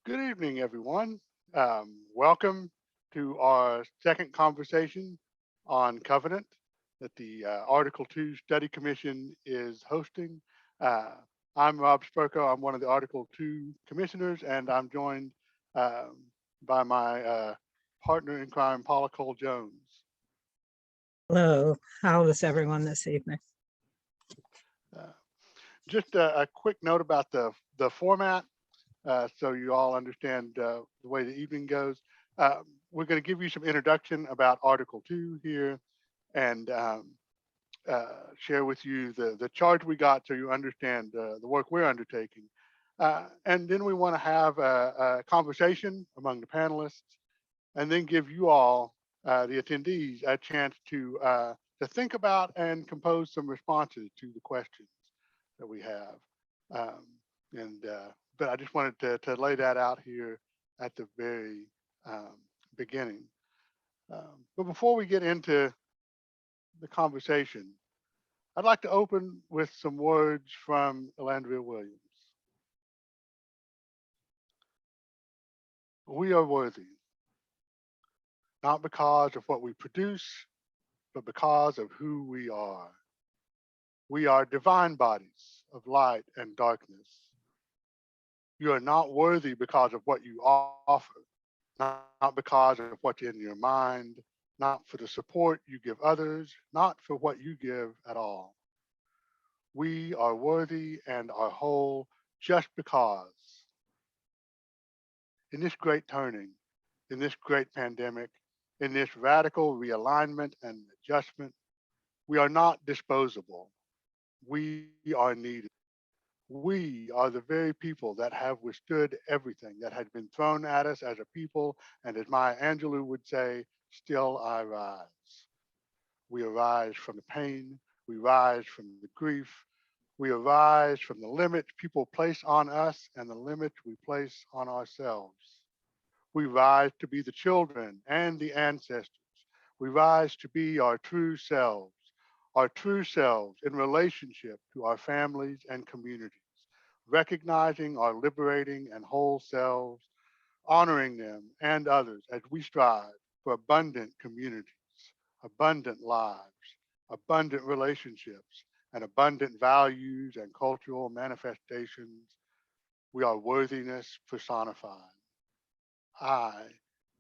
Good evening, everyone. Welcome to our second conversation on Covenant that the Article 2 Study Commission is hosting. Uh, I'm Rob Spurko. I'm one of the Article 2 commissioners, and I'm joined um, by my partner in crime, Paula Cole Jones. Hello, how is everyone this evening? Uh, just a quick note about the format. So you all understand the way the evening goes. We're going to give you some introduction about Article 2 here and share with you the charge we got so you understand the work we're undertaking. And then we want to have a conversation among the panelists and then give you all, the attendees, a chance to think about and compose some responses to the questions that we have. Um, but I just wanted to lay that out here at the very beginning. But before we get into the conversation, I'd like to open with some words from Elandria Williams. We are worthy, not because of what we produce, but because of who we are. We are divine bodies of light and darkness. You are not worthy because of what you offer, not because of what's in your mind, not for the support you give others, not for what you give at all. We are worthy and are whole just because. In this great turning, in this great pandemic, in this radical realignment and adjustment, we are not disposable. We are needed. We are the very people that have withstood everything that had been thrown at us as a people, and as Maya Angelou would say, still I rise. We arise from the pain, we rise from the grief, we arise from the limits people place on us and the limits we place on ourselves. We rise to be the children and the ancestors. We rise to be our true selves in relationship to our families and communities, recognizing our liberating and whole selves, honoring them and others as we strive for abundant communities, abundant lives, abundant relationships, and abundant values and cultural manifestations. We are worthiness personified. I,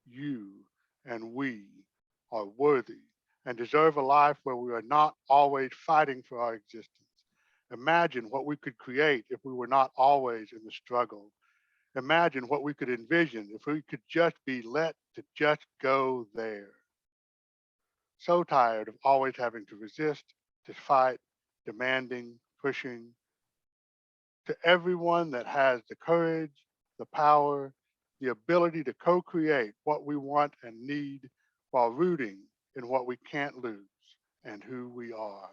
you, and we are worthy and deserve a life where we are not always fighting for our existence. Imagine what we could create if we were not always in the struggle. Imagine what we could envision if we could just be let to just go there. So tired of always having to resist, to fight, demanding, pushing. To everyone that has the courage, the power, the ability to co-create what we want and need while rooting in what we can't lose and who we are.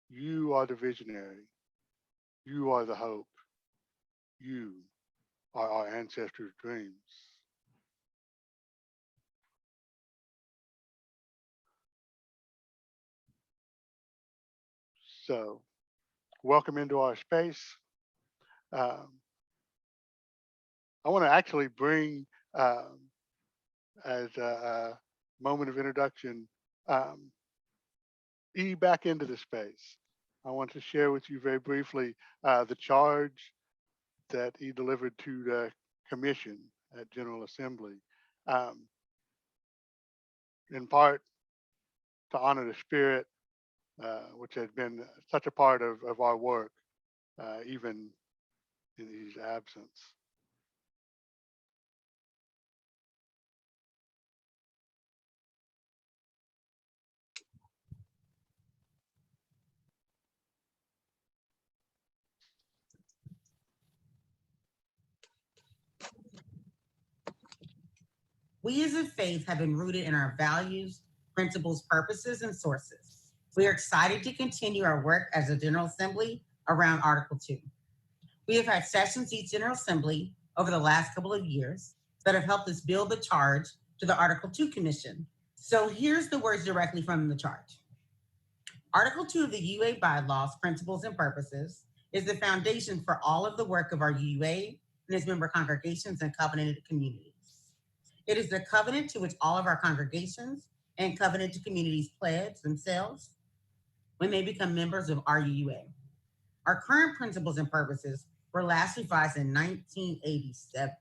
You are the visionary. You are the hope. You are our ancestors' dreams. So welcome into our space. Um, I want to actually bring, as a moment of introduction, um, E back into the space. I want to share with you very briefly the charge that he delivered to the commission at General Assembly, um, in part to honor the spirit, which has been such a part of our work, even in his absence. We as a faith have been rooted in our values, principles, purposes, and sources. We are excited to continue our work as a General Assembly around Article 2. We have had sessions each General Assembly over the last couple of years that have helped us build the charge to the Article 2 Commission. So here's the words directly from the charge. Article 2 of the UA bylaws, principles, and purposes is the foundation for all of the work of our UA and its member congregations and covenanted communities. It is the covenant to which all of our congregations and covenanted communities pledge themselves when they become members of RUUA. Our current principles and purposes were last revised in 1987.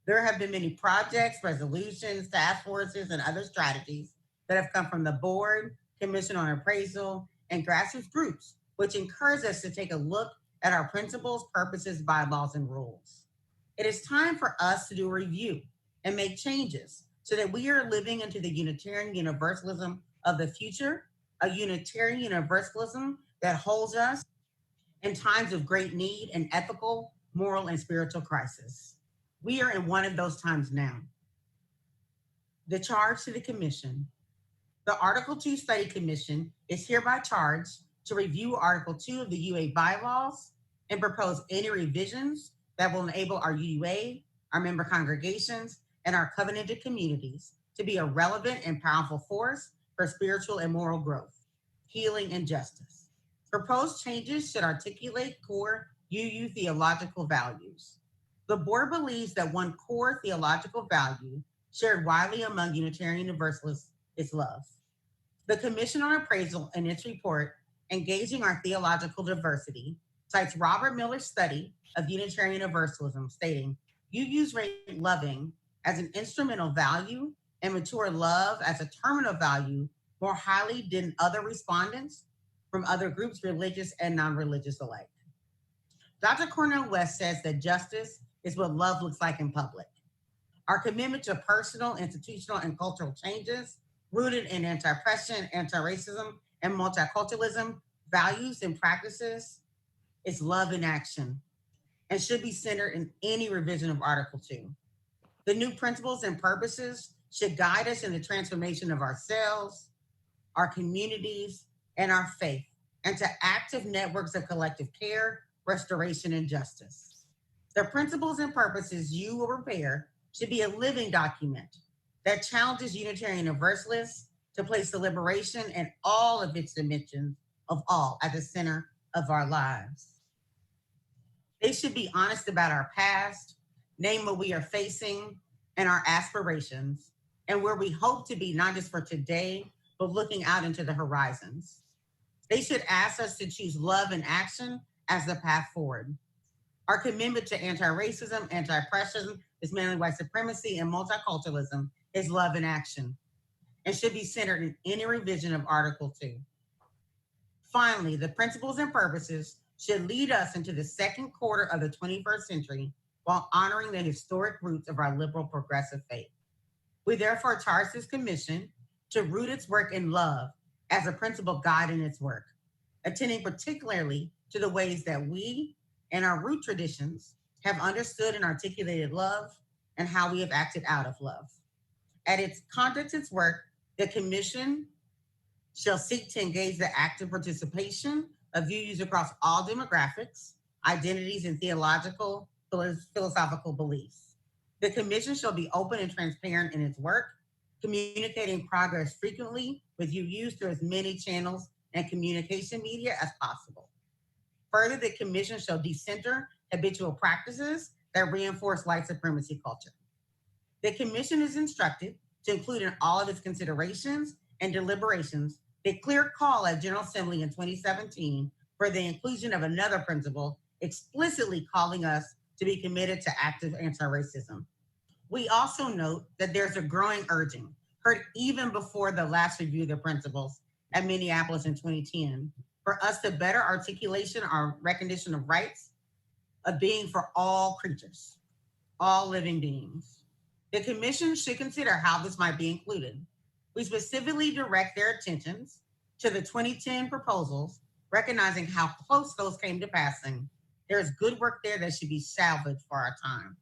There have been many projects, resolutions, task forces, and other strategies that have come from the board, Commission on Appraisal, and grassroots groups, which encourage us to take a look at our principles, purposes, bylaws, and rules. It is time for us to do a review and make changes so that we are living into the Unitarian Universalism of the future, a Unitarian Universalism that holds us in times of great need and ethical, moral, and spiritual crisis. We are in one of those times now. The charge to the Commission. The Article 2 Study Commission is hereby charged to review Article 2 of the UA bylaws and propose any revisions that will enable our UA, our member congregations, and our covenanted communities to be a relevant and powerful force for spiritual and moral growth, healing, and justice. Proposed changes should articulate core UU theological values. The board believes that one core theological value shared widely among Unitarian Universalists is love. The Commission on Appraisal in its report, Engaging Our Theological Diversity, cites Robert Miller's study of Unitarian Universalism, stating, UUs rate loving as an instrumental value and mature love as a terminal value more highly than other respondents from other groups, religious and non-religious alike. Dr. Cornel West says that justice is what love looks like in public. Our commitment to personal, institutional, and cultural changes rooted in anti-oppression, anti-racism, and multiculturalism values and practices is love in action and should be centered in any revision of Article 2. The new principles and purposes should guide us in the transformation of ourselves, our communities, and our faith, and to active networks of collective care, restoration, and justice. The principles and purposes you will prepare should be a living document that challenges Unitarian Universalists to place the liberation and all of its dimensions of all at the center of our lives. They should be honest about our past, name what we are facing and our aspirations, and where we hope to be, not just for today, but looking out into the horizons. They should ask us to choose love and action as the path forward. Our commitment to anti-racism, anti-oppression, dismantling white supremacy, and multiculturalism is love in action and should be centered in any revision of Article 2. Finally, the principles and purposes should lead us into the second quarter of the 21st century while honoring the historic roots of our liberal progressive faith. We therefore charge this commission to root its work in love as a principal guide in its work, attending particularly to the ways that we and our root traditions have understood and articulated love and how we have acted out of love. At its conduct its work, the commission shall seek to engage the active participation of UUs across all demographics, identities, and theological, philosophical beliefs. The commission shall be open and transparent in its work, communicating progress frequently with UUs through as many channels and communication media as possible. Further, the commission shall decenter habitual practices that reinforce white supremacy culture. The commission is instructed to include in all of its considerations and deliberations the clear call at General Assembly in 2017 for the inclusion of another principle explicitly calling us to be committed to active anti-racism. We also note that there's a growing urging, heard even before the last review of the principles at Minneapolis in 2010, for us to better articulation our recognition of rights of being for all creatures, all living beings. The commission should consider how this might be included. We specifically direct their attentions to the 2010 proposals, recognizing how close those came to passing. There is good work there that should be salvaged for our time.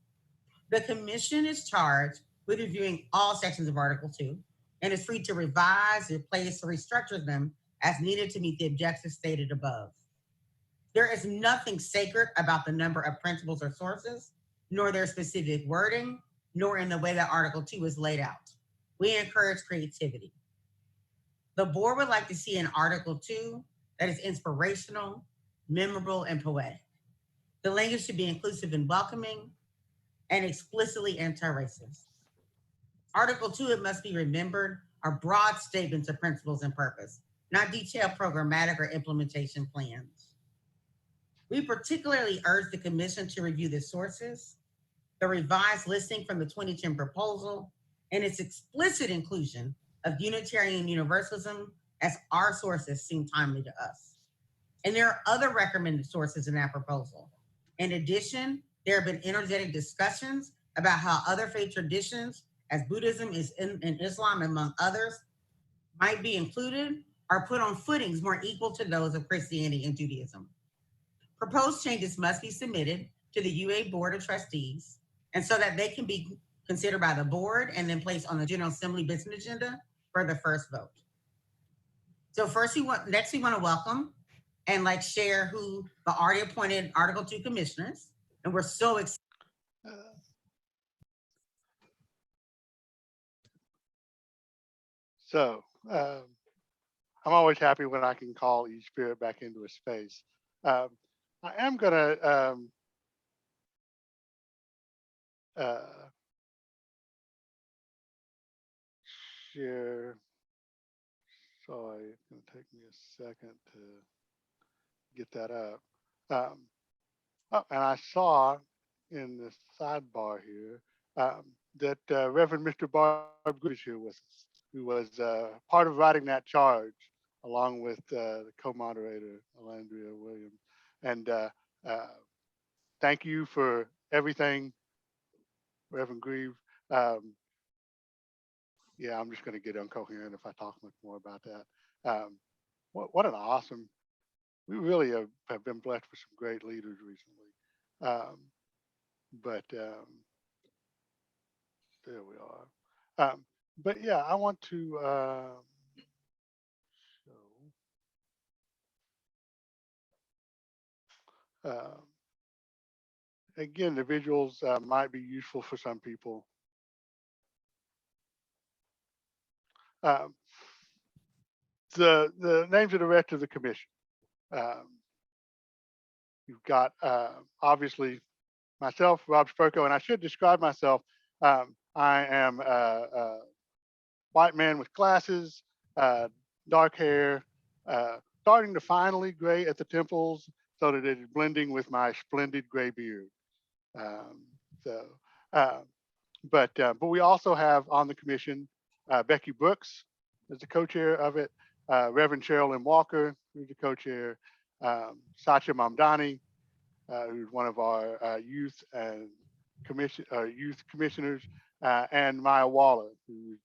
The commission is charged with reviewing all sections of Article 2 and is free to revise, replace, or restructure them as needed to meet the objectives stated above. There is nothing sacred about the number of principles or sources, nor their specific wording, nor in the way that Article 2 is laid out. We encourage creativity. The board would like to see an Article 2 that is inspirational, memorable, and poetic. The language should be inclusive and welcoming and explicitly anti-racist. Article 2, it must be remembered, are broad statements of principles and purpose, not detailed programmatic or implementation plans. We particularly urge the commission to review the sources, the revised listing from the 2010 proposal, and its explicit inclusion of Unitarian Universalism as our sources seem timely to us. And there are other recommended sources in that proposal. In addition, there have been energetic discussions about how other faith traditions, as Buddhism and Islam, among others, might be included or put on footings more equal to those of Christianity and Judaism. Proposed changes must be submitted to the UA Board of Trustees, and so that they can be considered by the board and then placed on the General Assembly business agenda for the first vote. So next we want to welcome and share who the already appointed Article 2 commissioners, and we're so excited. So I'm always happy when I can call each spirit back into a space. I am gonna share. Sorry, it's gonna take me a second to get that up. Oh, and I saw in the sidebar here that Reverend Mr. Barb Good is here with us, who was part of writing that charge along with the co-moderator, Alandria Williams. And thank you for everything, Reverend Grieve. Yeah, I'm just going to get incoherent if I talk much more about that. What an awesome, we really have been blessed with some great leaders recently. There we are. But yeah, I want to show, again, the visuals might be useful for some people. The names of the rest of the commission. You've got obviously myself, Rob Spurko, and I should describe myself. I am a white man with glasses, dark hair, starting to finally gray at the temples so that it is blending with my splendid gray beard. But we also have on the commission Becky Brooks as the co-chair of it, Reverend Cheryl M. Walker, who's the co-chair, Sacha Mamdani, who's one of our youth commissioners, and Maya Waller, who's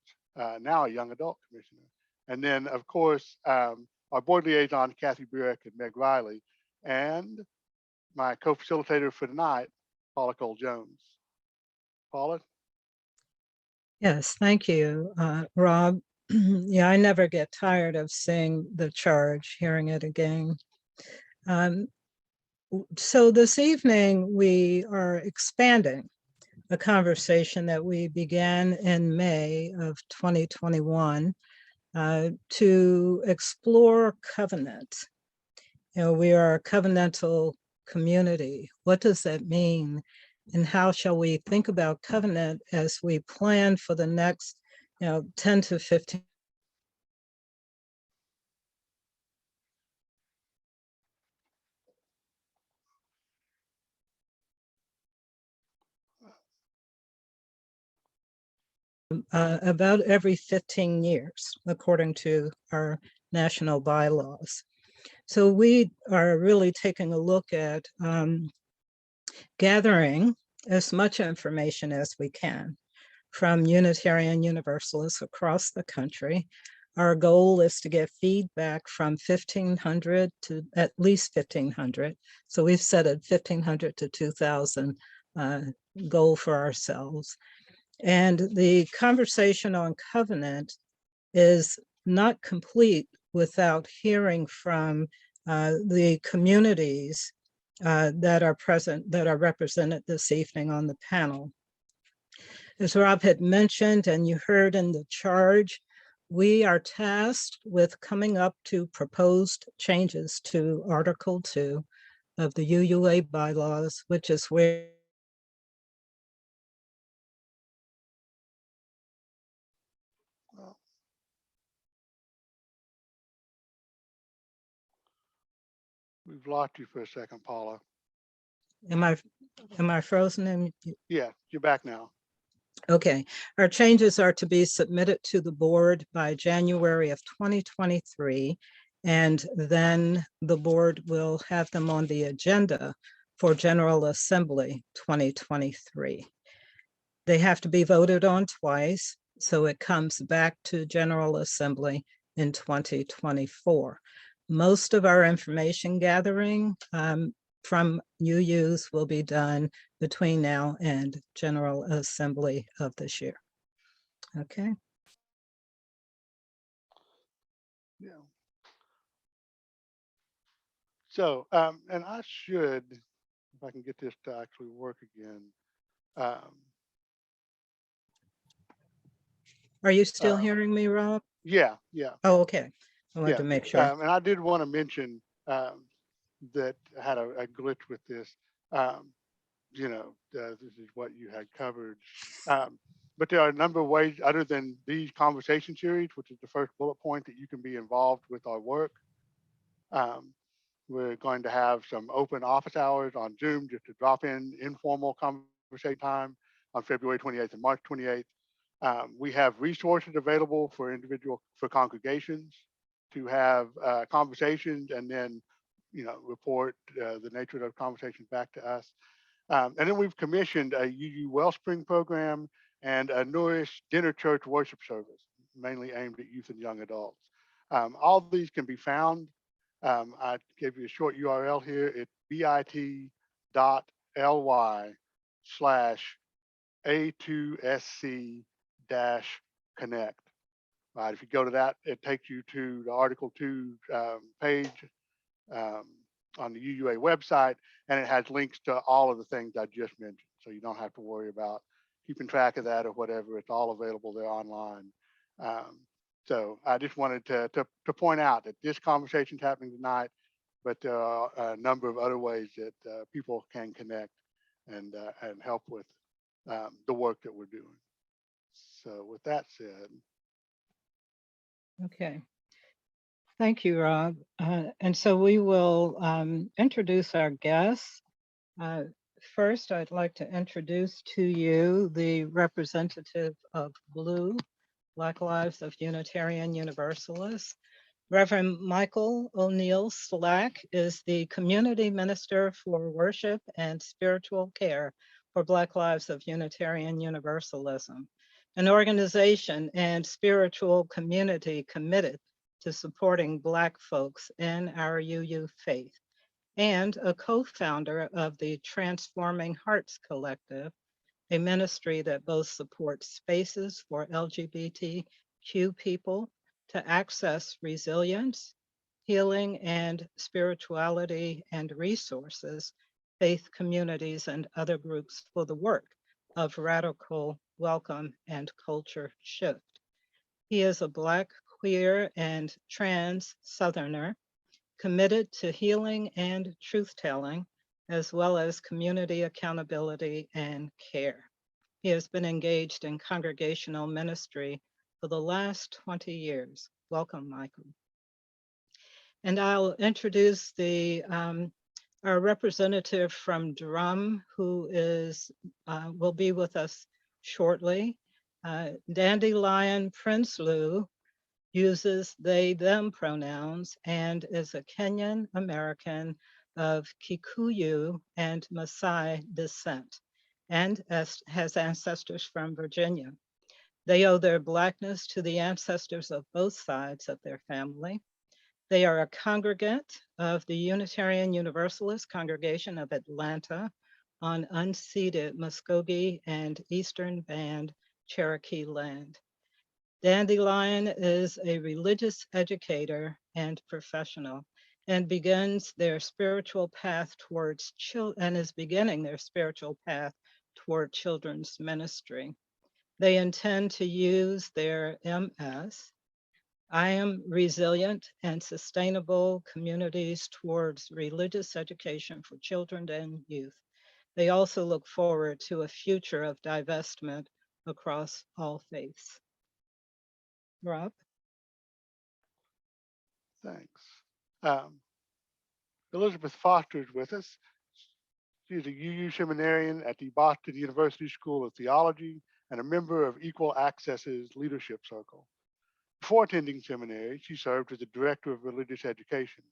now a young adult commissioner. And then, of course, our board liaison, Kathy Burek and Meg Riley, and my co-facilitator for tonight, Paula Cole-Jones. Paula? Yes, thank you, Rob. Yeah, I never get tired of seeing the charge, hearing it again. So this evening, we are expanding a conversation that we began in May of 2021 to explore covenant. You know, we are a covenantal community. What does that mean? And how shall we think about covenant as we plan for the next 10 to 15 about every 15 years, according to our national bylaws. So we are really taking a look at gathering as much information as we can from Unitarian Universalists across the country. Our goal is to get feedback from 1,500 to at least 1,500. So we've set a 1,500 to 2,000 goal for ourselves. And the conversation on covenant is not complete without hearing from the communities that are present, that are represented this evening on the panel. As Rob had mentioned, and you heard in the charge, we are tasked with coming up to proposed changes to Article 2 of the UUA bylaws, which is where Well, we've lost you for a second, Paula. am I frozen in? Yeah, you're back now. Okay, our changes are to be submitted to the board by January of 2023, and then the board will have them on the agenda for General Assembly 2023. They have to be voted on twice, so it comes back to General Assembly in 2024. Most of our information gathering from UUs will be done between now and General Assembly of this year. Okay. Yeah. So, and I should, if I can get this to actually work again. Are you still hearing me, Rob? Yeah, yeah. Oh, okay. I wanted Yeah. to make sure. And I did want to mention that I had a glitch with this. This is what you had covered. But there are a number of ways other than these conversation series, which is the first bullet point, that you can be involved with our work. We're going to have some open office hours on Zoom just to drop in informal conversation time on February 28th and March 28th. We have resources available for congregations to have conversations and then, report the nature of those conversations back to us. And then we've commissioned a UU Wellspring program and a Nourish Dinner Church worship service, mainly aimed at youth and young adults. All of these can be found. I gave you a short URL here. It's bit.ly/A2SC-connect. Right, if you go to that, it takes you to the Article 2 page on the UUA website, and it has links to all of the things I just mentioned. So you don't have to worry about keeping track of that or whatever. It's all available there online. So I just wanted to point out that this conversation is happening tonight, but there are a number of other ways that people can connect and help with the work that we're doing. So with that said. Okay. Thank you, Rob. And so we will introduce our guests. First, I'd like to introduce to you the representative of BLUU, Black Lives of Unitarian Universalists. Reverend Mykal Slack is the Community Minister for Worship and Spiritual Care for Black Lives of Unitarian Universalism, an organization and spiritual community committed to supporting Black folks in our UU faith, and a co-founder of the Transforming Hearts Collective, a ministry that both supports spaces for LGBTQ people to access resilience, healing, and spirituality and resources, faith communities, and other groups for the work of radical welcome and culture shift. He is a Black, queer, and trans Southerner committed to healing and truth-telling, as well as community accountability and care. He has been engaged in congregational ministry for the last 20 years. Welcome, Mykal. And I'll introduce our representative from DRUUM, who will be with us shortly. Dandi Prinsloo uses they, them pronouns and is a Kenyan American of Kikuyu and Maasai descent, and has ancestors from Virginia. They owe their Blackness to the ancestors of both sides of their family. They are a congregant of the Unitarian Universalist Congregation of Atlanta on unceded Muskogee and Eastern Band Cherokee land. Dandelion is a religious educator and professional and begins their spiritual path towards is beginning their spiritual path toward children's ministry. They intend to use their MS I am resilient and sustainable communities towards religious education for children and youth. They also look forward to a future of divestment across all faiths. Rob? Thanks. Elizabeth Foster is with us. She's a UU seminarian at the Boston University School of Theology and a member of EqUUal Access's leadership circle. Before attending seminary, she served as the director of religious education.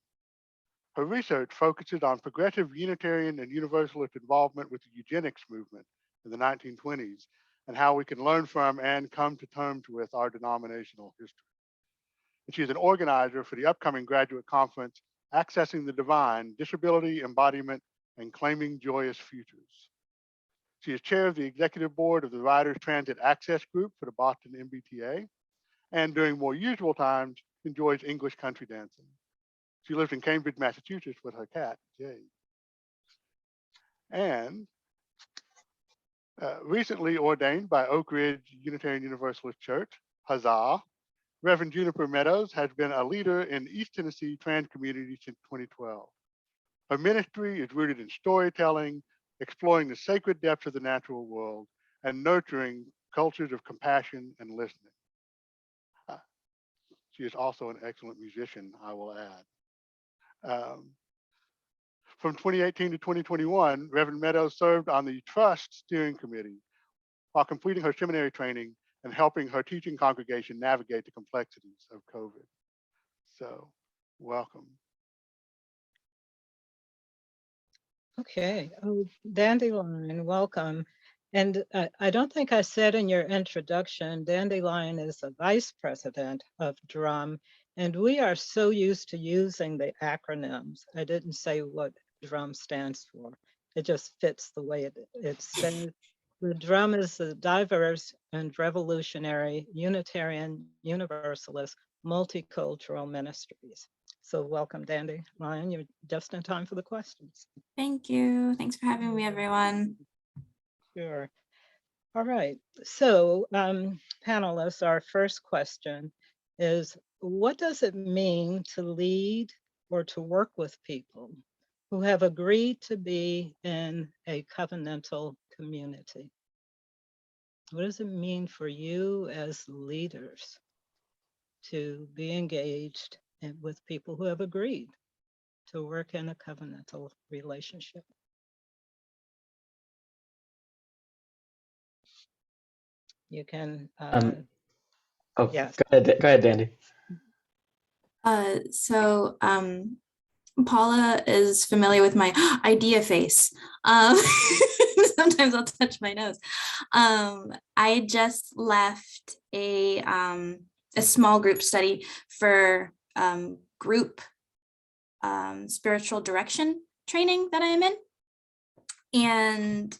Her research focuses on progressive Unitarian and Universalist involvement with the eugenics movement in the 1920s and how we can learn from and come to terms with our denominational history. And she is an organizer for the upcoming graduate conference, Accessing the Divine, Disability, Embodiment, and Claiming Joyous Futures. She is chair of the executive board of the Riders Transit Access Group for the Boston MBTA, and during more usual times, enjoys English country dancing. She lives in Cambridge, Massachusetts with her cat, Jade. And recently ordained by Oak Ridge Unitarian Universalist Church, Huzzah, Reverend Juniper Meadows has been a leader in East Tennessee trans community since 2012. Her ministry is rooted in storytelling, exploring the sacred depths of the natural world, and nurturing cultures of compassion and listening. She is also an excellent musician, I will add. From 2018 to 2021, Reverend Meadows served on the TRUUsT steering committee while completing her seminary training and helping her teaching congregation navigate the complexities of COVID. So, welcome. Okay, oh, Dandelion, welcome. And I don't think I said in your introduction, Dandelion is the vice president of DRUUM, and we are so used to using the acronyms. I didn't say what DRUUM stands for. It just fits the way it says. The DRUUM is the Diverse and Revolutionary Unitarian Universalist Multicultural Ministries. So welcome, Dandelion. You're just in time for the questions. Thank you. Thanks for having me, everyone. Sure. All right. So panelists, our first question is, what does it mean to lead or to work with people who have agreed to be in a covenantal community? What does it mean for you as leaders to be engaged with people who have agreed to work in a covenantal relationship? You can, yes. Go ahead, Dandy. So Paula is familiar with my idea face. Sometimes I'll touch my nose. I just left a small group study for group spiritual direction training that I'm in. And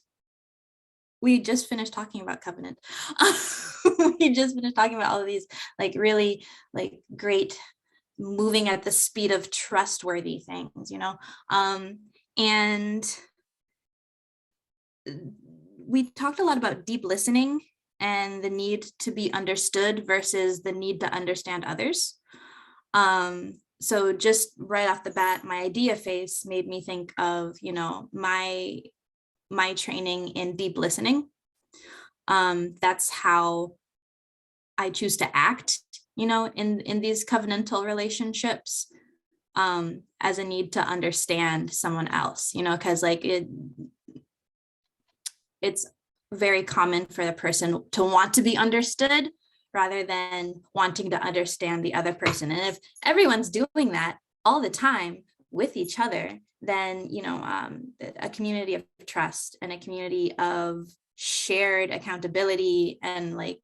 we just finished talking about covenant. We just finished talking about all of these like really like great moving at the speed of trustworthy things, you know? And we talked a lot about deep listening and the need to be understood versus the need to understand others. So just right off the bat, my idea face made me think of, you know, my training in deep listening. That's how I choose to act, you know, in these covenantal relationships, as a need to understand someone else, you know, because like it's very common for the person to want to be understood rather than wanting to understand the other person. And if everyone's doing that all the time with each other, then, you know, a community of trust and a community of shared accountability and like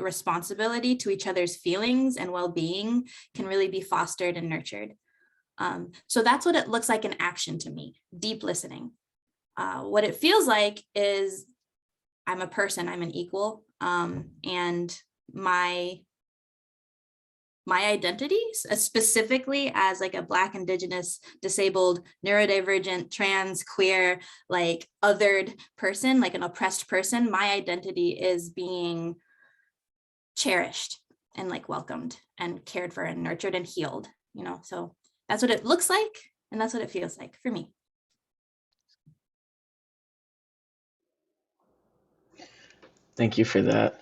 responsibility to each other's feelings and well-being can really be fostered and nurtured. So that's what it looks like in action to me, deep listening. What it feels like is I'm a person, I'm an equal, and my identity, specifically as like a Black, Indigenous, disabled, neurodivergent, trans, queer, like othered person, like an oppressed person, my identity is being cherished and like welcomed and cared for and nurtured and healed, you know? So that's what it looks like. And that's what it feels like for me. Thank you for that,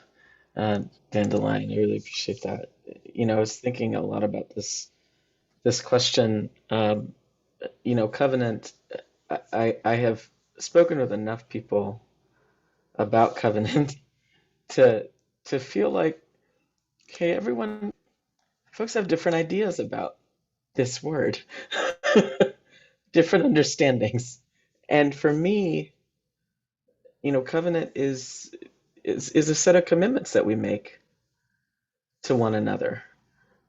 Dandelion. I really appreciate that. You know, I was thinking a lot about this question. You know, covenant. I have spoken with enough people about covenant to feel like, okay, folks have different ideas about this word, different understandings, and for me, you know, covenant is a set of commitments that we make to one another.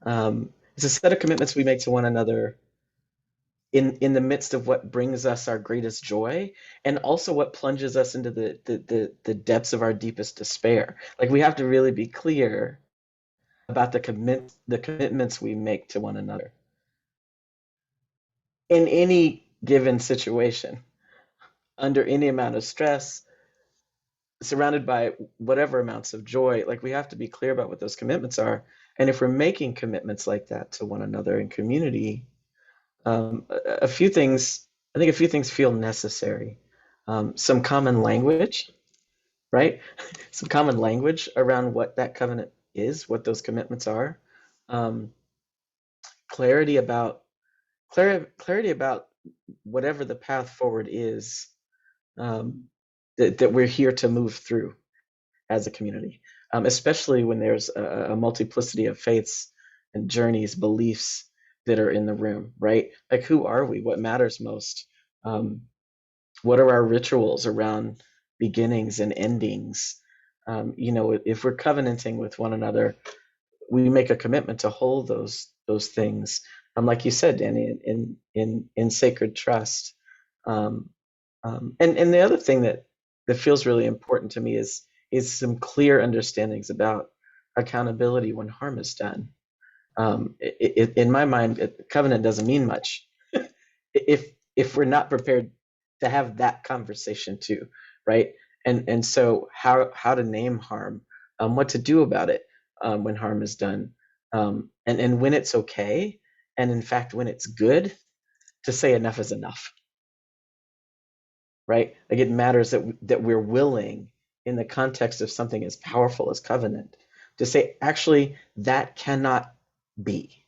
It's a set of commitments we make to one another in the midst of what brings us our greatest joy, and also what plunges us into the depths of our deepest despair. Like, we have to really be clear about the commitments we make to one another in any given situation, under any amount of stress, surrounded by whatever amounts of joy. Like, we have to be clear about what those commitments are. And if we're making commitments like that to one another in community, a few things feel necessary. Some common language, right? Some common language around what that covenant is, what those commitments are. Clarity about whatever the path forward is, that we're here to move through as a community, especially when there's a multiplicity of faiths and journeys, beliefs that are in the room, right? Like, who are we? What matters most? What are our rituals around beginnings and endings? You know, if we're covenanting with one another, we make a commitment to hold those things, like you said, Danny, in sacred trust. And the other thing that feels really important to me is some clear understandings about accountability when harm is done. In my mind, covenant doesn't mean much if we're not prepared to have that conversation too, right? And so how to name harm, what to do about it when harm is done, and when it's okay, and in fact when it's good, to say enough is enough, right? Like, it matters that we're willing, in the context of something as powerful as covenant, to say, actually, that cannot be.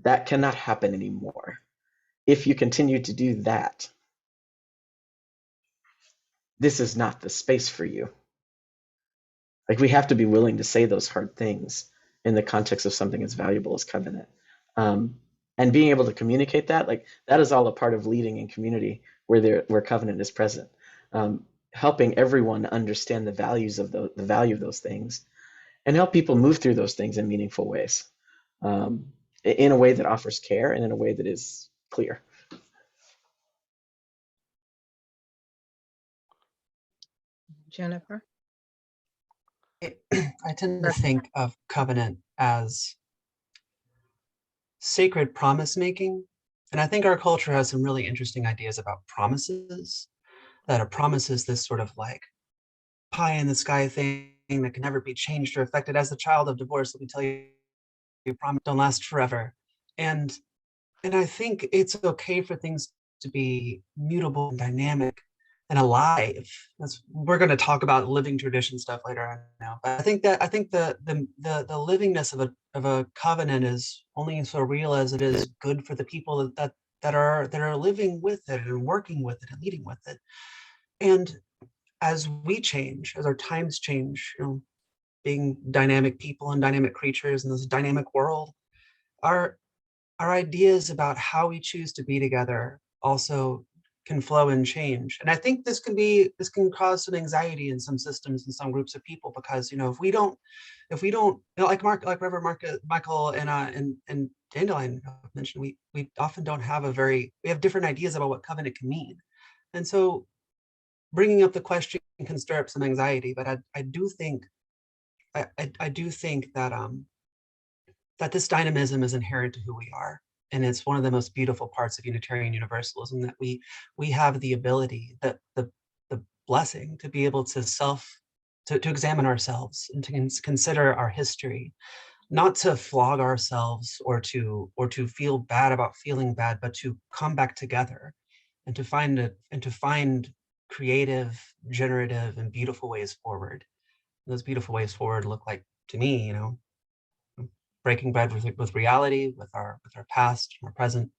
That cannot happen anymore. If you continue to do that, this is not the space for you. Like, we have to be willing to say those hard things in the context of something as valuable as covenant. And being able to communicate that, like, that is all a part of leading in community where covenant is present. Helping everyone understand the values of the value of those things, and help people move through those things in meaningful ways, in a way that offers care and in a way that is clear. Jennifer? I tend to think of covenant as sacred promise making. And I think our culture has some really interesting ideas about promises, that a promise is this sort of like pie in the sky thing that can never be changed or affected. As the child of divorce, let me tell you, promise don't last forever. And I think it's okay for things to be mutable and dynamic and alive. We're going to talk about living tradition stuff later on now. But I think the livingness of a covenant is only so real as it is good for the people that are living with it and working with it and leading with it. And as we change, as our times change, you know, being dynamic people and dynamic creatures in this dynamic world, our ideas about how we choose to be together also can flow and change. And I think this can cause some anxiety in some systems and some groups of people, because, you know, if we don't, you know, like Reverend Mykal and Dandelion mentioned, we often don't have we have different ideas about what covenant can mean. And so bringing up the question can stir up some anxiety, but I do think that that this dynamism is inherent to who we are. And it's one of the most beautiful parts of Unitarian Universalism, that we have the ability, that the blessing to be able to examine ourselves and to consider our history, not to flog ourselves or to feel bad about feeling bad, but to come back together and to find creative, generative, and beautiful ways forward. And those beautiful ways forward look like, to me, you know, breaking bread with reality, with our past, our present,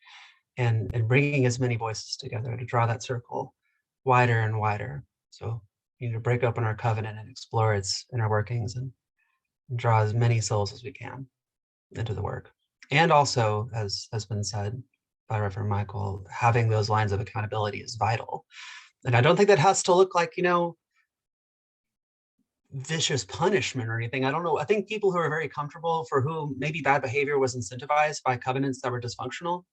and bringing as many voices together to draw that circle wider and wider. So we need to break open our covenant and explore its inner workings and draw as many souls as we can into the work. And also, as has been said by Reverend Mykal, having those lines of accountability is vital. And I don't think that has to look like, you know, vicious punishment or anything. I don't know. I think people who are very comfortable, for whom maybe bad behavior was incentivized by covenants that were dysfunctional,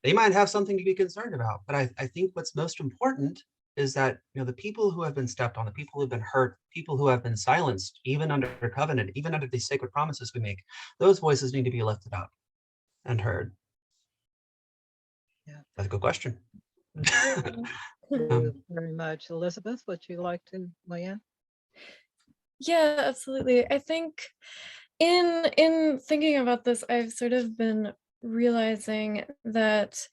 they might have something to be concerned about. But I think what's most important is that, you know, the people who have been stepped on, the people who have been hurt, people who have been silenced, even under covenant, even under these sacred promises we make, those voices need to be lifted up and heard. Yeah. That's a good question. Thank you very much. Elizabeth, would you like to weigh in? Yeah, absolutely. I think in thinking about this, I've sort of been realizing that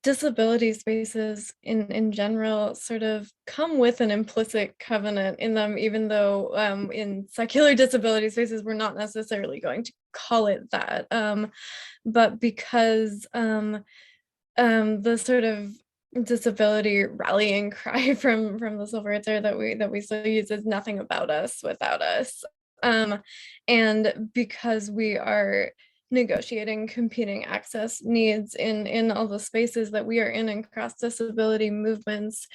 disability spaces in general sort of come with an implicit covenant in them, even though in secular disability spaces we're not necessarily going to call it that, but because the sort of disability rallying cry from the Silver Rights that we still use is nothing about us without us, and because we are negotiating competing access needs in all the spaces that we are in cross disability movements,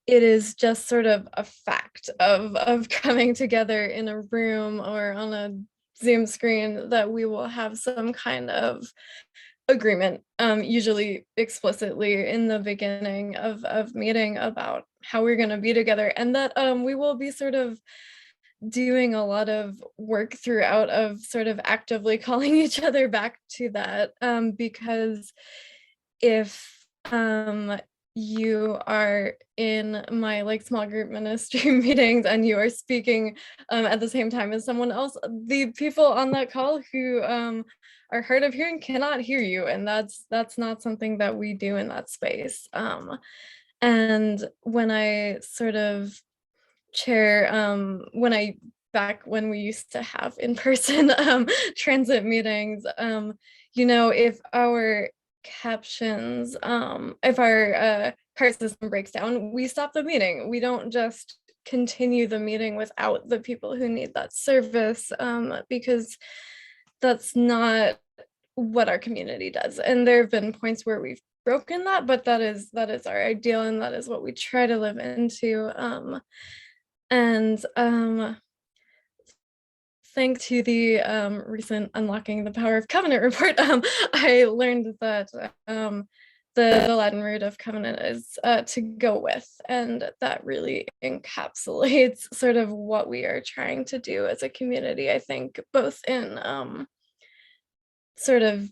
it is just sort of a fact of coming together in a room or on a Zoom screen that we will have some kind of agreement, usually explicitly in the beginning of meeting, about how we're going to be together, and that we will be sort of doing a lot of work throughout of sort of actively calling each other back to that, because if you are in my like small group ministry meetings and you are speaking at the same time as someone else, the people on that call who are hard of hearing cannot hear you, and that's not something that we do in that space. And when I sort of chair, back when we used to have in-person transit meetings, you know, if our captions, if our cart system breaks down, we stop the meeting. We don't just continue the meeting without the people who need that service, because that's not what our community does. And there have been points where we've broken that, but that is our ideal, and that is what we try to live into. And thanks to the recent Unlocking the Power of Covenant report, I learned that the Latin root of covenant is to go with, and that really encapsulates sort of what we are trying to do as a community, I think, both in sort of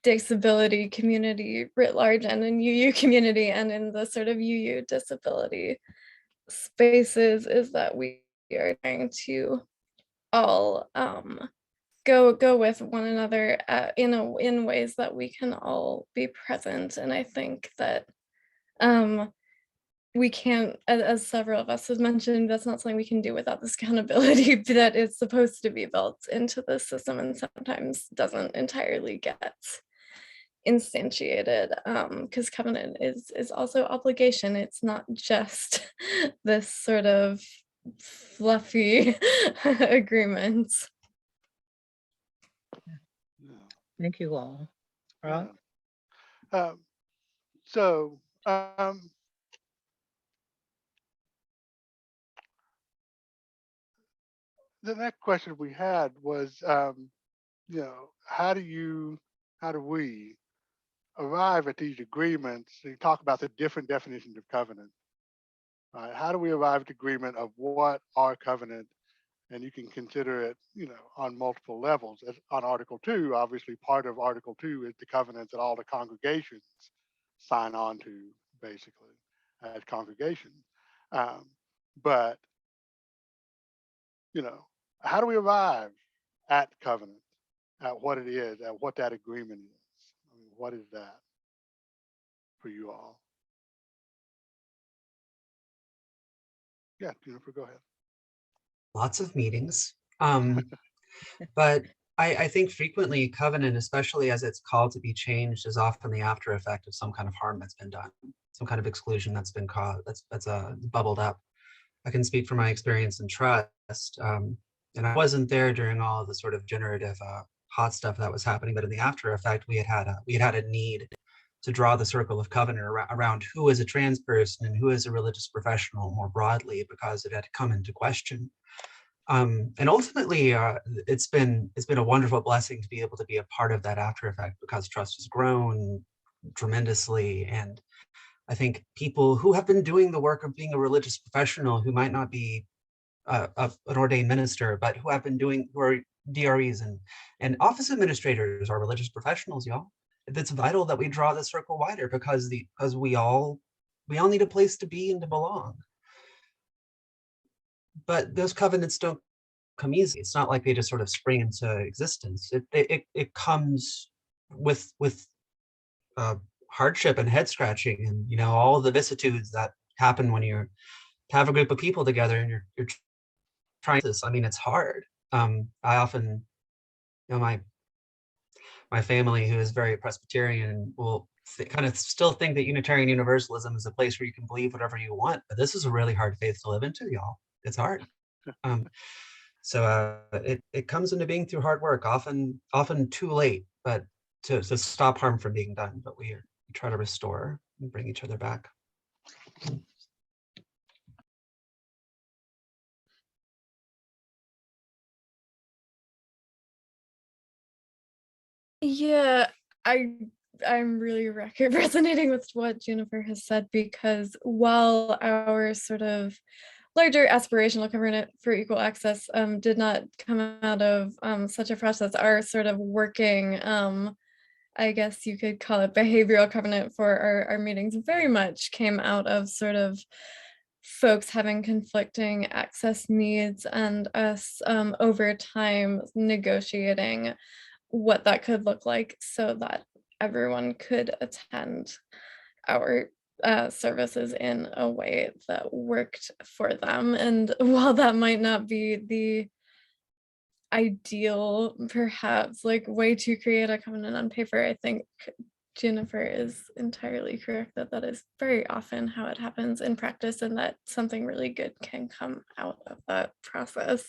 disability community writ large and in UU community and in the sort of UU disability spaces, is that we are trying to all go with one another in ways that we can all be present. And I think that we can't, as several of us have mentioned, that's not something we can do without this accountability that is supposed to be built into the system and sometimes doesn't entirely get instantiated, because covenant is also obligation. It's not just this sort of fluffy agreement. Thank you all. Rob? So the next question we had was, you know, how do we arrive at these agreements? You talk about the different definitions of covenant. Right? How do we arrive at agreement of what are covenant? And you can consider it, you know, on multiple levels. As on Article 2, obviously part of Article 2 is the covenant that all the congregations sign on to, basically, as congregations. But, you know, how do we arrive at covenant? at what it is, at what that agreement is. I mean, what is that for you all? Yeah, Juniper, go ahead. Lots of meetings. But I think frequently covenant, especially as it's called to be changed, is often the after effect of some kind of harm that's been done, some kind of exclusion that's been caused, that's bubbled up. I can speak from my experience in TRUUsT, and I wasn't there during all the sort of generative hot stuff that was happening, but in the after effect, we had a need to draw the circle of covenant around who is a trans person and who is a religious professional more broadly, because it had come into question. And ultimately, it's been a wonderful blessing to be able to be a part of that after effect, because TRUUsT has grown tremendously. And I think people who have been doing the work of being a religious professional, who might not be an ordained minister, but who are DREs and office administrators are religious professionals, y'all. It's vital that we draw the circle wider, because we all need a place to be and to belong. But those covenants don't come easy. It's not like they just sort of spring into existence. It comes with hardship and head scratching, and all the vicissitudes that happen when you have a group of people together and you're trying this. I mean, it's hard. I often, my family, who is very Presbyterian, will kind of still think that Unitarian Universalism is a place where you can believe whatever you want. But this is a really hard faith to live into, y'all. It's hard. So it comes into being through hard work, often too late, but to stop harm from being done. But we try to restore and bring each other back. Yeah, I'm really resonating with what Juniper has said, because while our sort of larger aspirational covenant for equal access did not come out of such a process, our sort of working, I guess you could call it behavioral covenant for our meetings, very much came out of sort of folks having conflicting access needs, and us over time negotiating what that could look like so that everyone could attend our services in a way that worked for them. And while that might not be the ideal, perhaps like way to create a covenant on paper, I think Juniper is entirely correct that is very often how it happens in practice, and that something really good can come out of that process.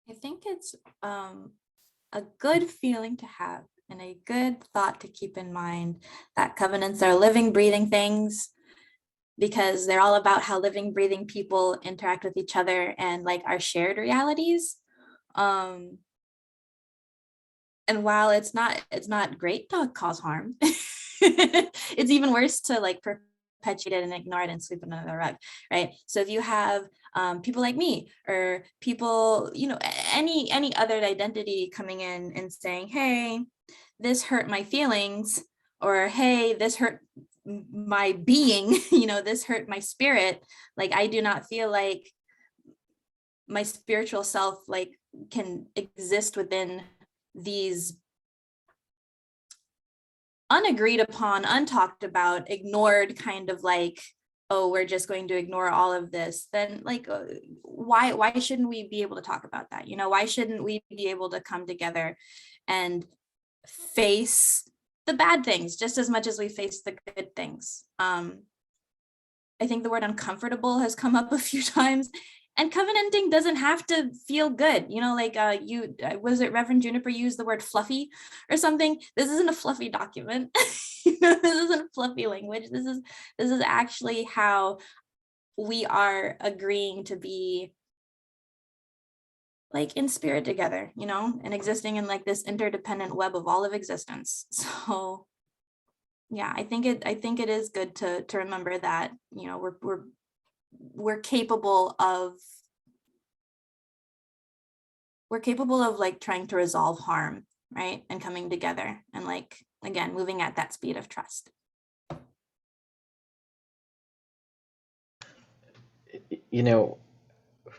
I think it's a good feeling to have and a good thought to keep in mind that covenants are living, breathing things, because they're all about how living, breathing people interact with each other and like our shared realities. And while it's not great to cause harm, it's even worse to like perpetuate it and ignore it and sweep it under the rug, right? So if you have people like me, or people, any other identity coming in and saying, hey, this hurt my feelings, or hey, this hurt my being, this hurt my spirit, like I do not feel like my spiritual self like can exist within these unagreed upon, untalked about, ignored kind of like, oh, we're just going to ignore all of this, then like why shouldn't we be able to talk about that? Why shouldn't we be able to come together and face the bad things just as much as we face the good things? I think the word uncomfortable has come up a few times, and covenanting doesn't have to feel good. Was it Reverend Juniper used the word fluffy or something? This isn't a fluffy document. This isn't fluffy language. This is actually how we are agreeing to be like in spirit together, and existing in like this interdependent web of all of existence. So yeah, I think it is good to remember that, we're capable of like trying to resolve harm, right? And coming together and like, again, moving at that speed of trust.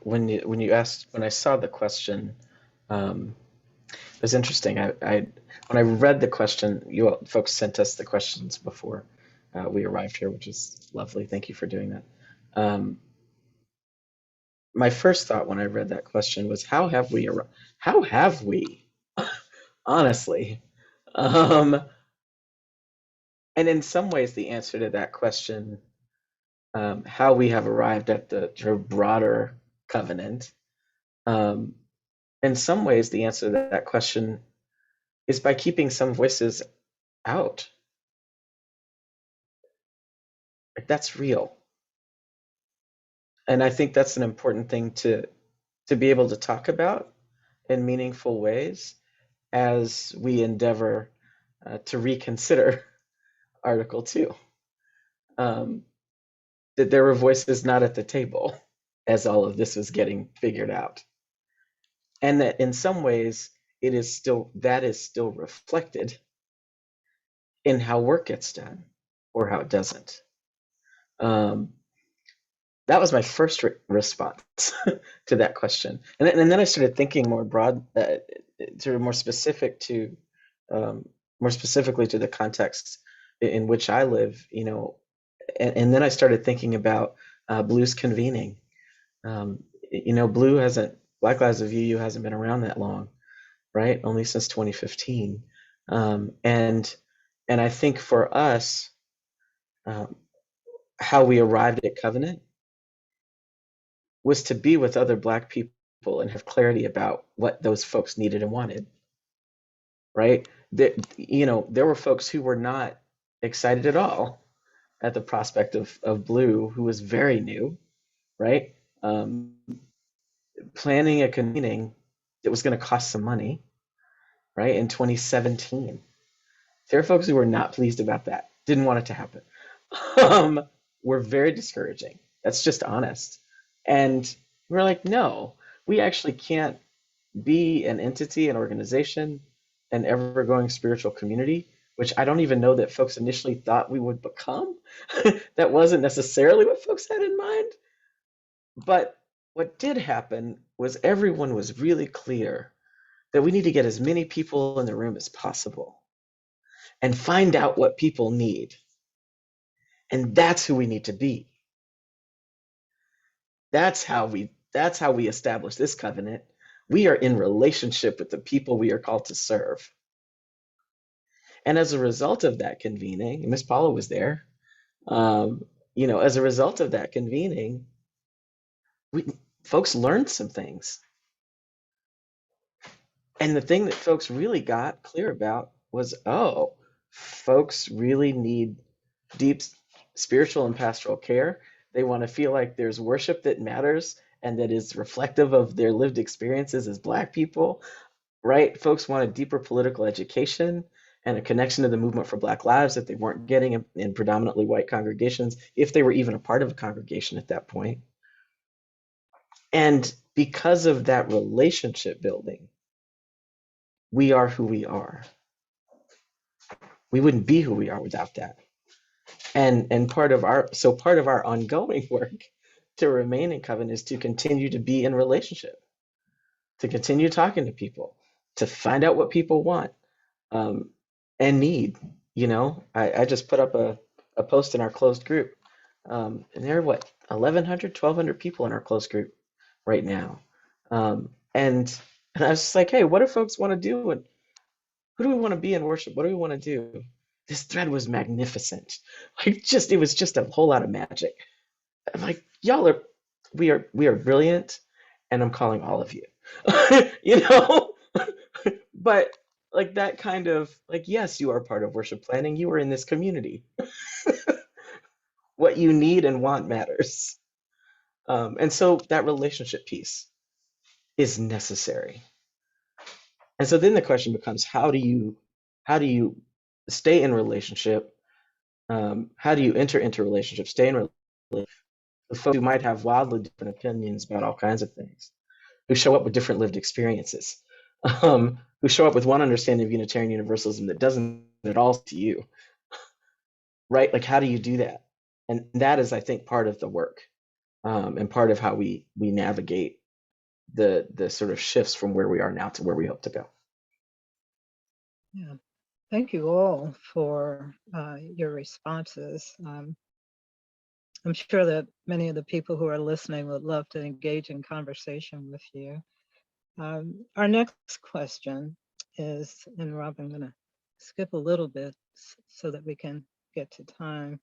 When I saw the question, It was interesting. When I read the question, you folks sent us the questions before we arrived here, which is lovely. Thank you for doing that. My first thought when I read that question was, how have we arrived? How have we? Honestly. And in some ways, the answer to that question, how we have arrived at the broader covenant, in some ways, the answer to that question is by keeping some voices out. Like, that's real. And I think that's an important thing to be able to talk about in meaningful ways as we endeavor to reconsider Article 2. That there were voices not at the table as all of this was getting figured out. And that in some ways, that is still reflected in how work gets done or how it doesn't. That was my first response to that question. And then I started thinking more broad, sort of more specifically to the context in which I live, and then I started thinking about BLUU's convening. BLUU Black Lives of UU hasn't been around that long, right? Only since 2015. And I think for us, how we arrived at Covenant was to be with other Black people and have clarity about what those folks needed and wanted, right? There were folks who were not excited at all at the prospect of BLUU, who was very new, right? Planning a convening that was going to cost some money, right, in 2017. There are folks who were not pleased about that, didn't want it to happen. Were very discouraging. That's just honest. And we're like, no, we actually can't be an entity, an organization, an ever-growing spiritual community, which I don't even know that folks initially thought we would become. That wasn't necessarily what folks had in mind. But what did happen was everyone was really clear that we need to get as many people in the room as possible and find out what people need. And that's who we need to be. That's how we establish this covenant. We are in relationship with the people we are called to serve. And as a result of that convening, Miss Paula was there, as a result of that convening, folks learned some things. And the thing that folks really got clear about was, folks really need deep spiritual and pastoral care. They want to feel like there's worship that matters and that is reflective of their lived experiences as Black people, right? Folks want a deeper political education and a connection to the movement for Black lives that they weren't getting in predominantly white congregations, if they were even a part of a congregation at that point. And because of that relationship building, we are who we are. We wouldn't be who we are without that. And part of our ongoing work to remain in covenant is to continue to be in relationship, to continue talking to people, to find out what people want and need. I just put up a post in our closed group, and there are 1,100, 1,200 people in our closed group right now, and I was just like, hey, what do folks want to do, and who do we want to be in worship? What do we want to do? This thread was magnificent. It was just a whole lot of magic. I'm like, we are brilliant, and I'm calling all of you. But that kind of yes, you are part of worship planning. You are in this community. What you need and want matters. And so that relationship piece is necessary. And so then the question becomes, how do you stay in relationship? How do you enter into relationship, stay in relationship with folks who might have wildly different opinions about all kinds of things, who show up with different lived experiences, who show up with one understanding of Unitarian Universalism that doesn't at all to you, right? How do you do that? And that is, I think, part of the work, and part of how we navigate the sort of shifts from where we are now to where we hope to go. Yeah. Thank you all for your responses. I'm sure that many of the people who are listening would love to engage in conversation with you. Our next question is, and Rob, I'm going to skip a little bit so that we can get to time.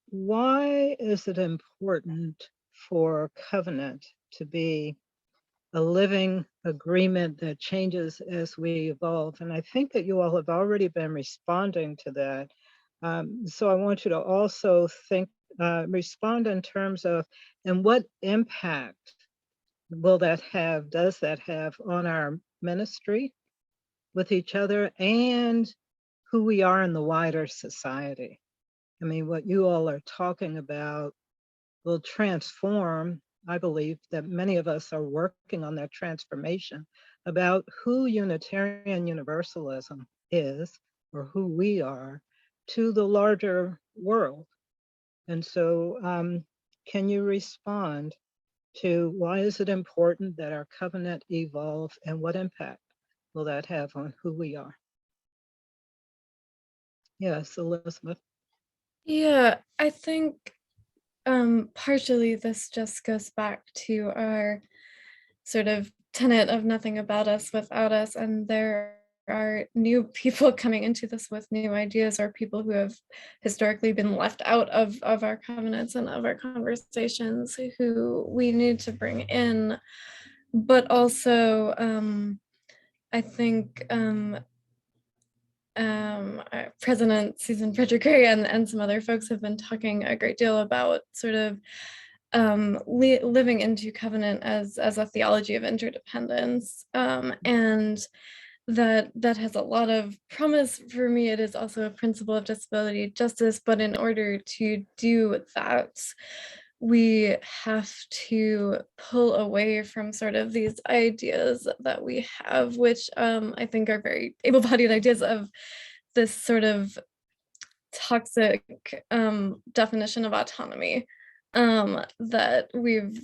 Why is it important for covenant to be a living agreement that changes as we evolve? And I think that you all have already been responding to that. So I want you to also respond in terms of, and what impact will that have, does that have on our ministry with each other and who we are in the wider society? I mean, what you all are talking about will transform. I believe that many of us are working on that transformation about who Unitarian Universalism is, or who we are, to the larger world. And so can you respond to why is it important that our covenant evolve, and what impact will that have on who we are? Yes, Elizabeth. Yeah, I think partially this just goes back to our sort of tenet of nothing about us without us, and there are new people coming into this with new ideas, or people who have historically been left out of our covenants and of our conversations who we need to bring in. But also I think President Susan Frederick Gray and some other folks have been talking a great deal about sort of living into covenant as a theology of interdependence, and that has a lot of promise for me. It is also a principle of disability justice, but in order to do that, we have to pull away from sort of these ideas that we have, which I think are very able-bodied ideas of this sort of toxic definition of autonomy, that we've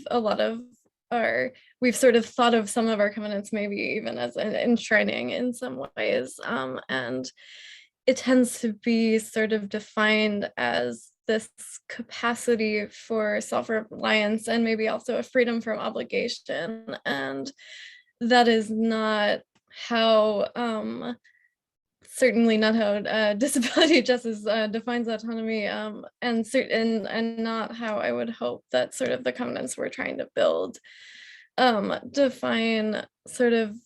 sort of thought of some of our covenants maybe even as enshrining in some ways, and it tends to be sort of defined as this capacity for self-reliance and maybe also a freedom from obligation, and that is not how certainly not how disability justice defines autonomy, and not how I would hope that sort of the covenants we're trying to build define sort of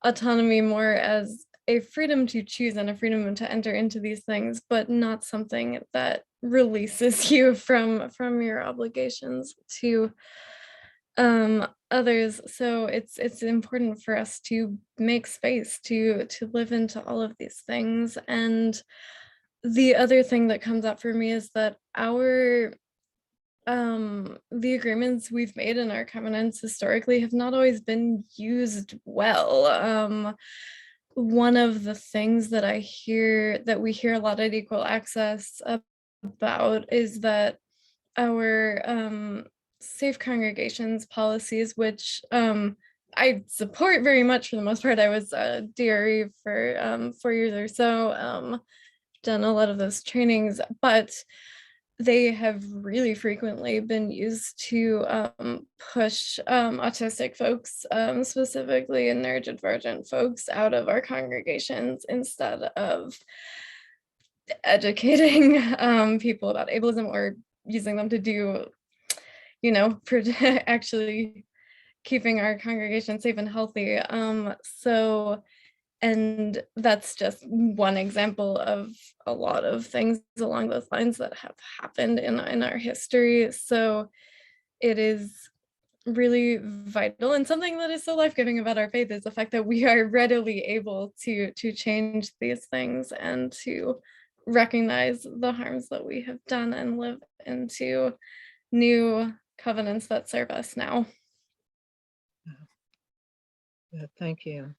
autonomy more as a freedom to choose and a freedom to enter into these things, but not something that releases you from your obligations to others. So it's important for us to make space to live into all of these things. And the other thing that comes up for me is that the agreements we've made in our covenants historically have not always been used well. One of the things that we hear a lot at EqUUal Access about is that our safe congregations policies, which I support very much for the most part. I was a DRE for 4 years or so, done a lot of those trainings, but they have really frequently been used to push autistic folks, specifically and neurodivergent folks, out of our congregations instead of educating people about ableism or using them to do, actually keeping our congregation safe and healthy. And that's just one example of a lot of things along those lines that have happened in our history. So it is really vital, and something that is so life-giving about our faith is the fact that we are readily able to change these things and to recognize the harms that we have done and live into new covenants that serve us now. Yeah, thank you.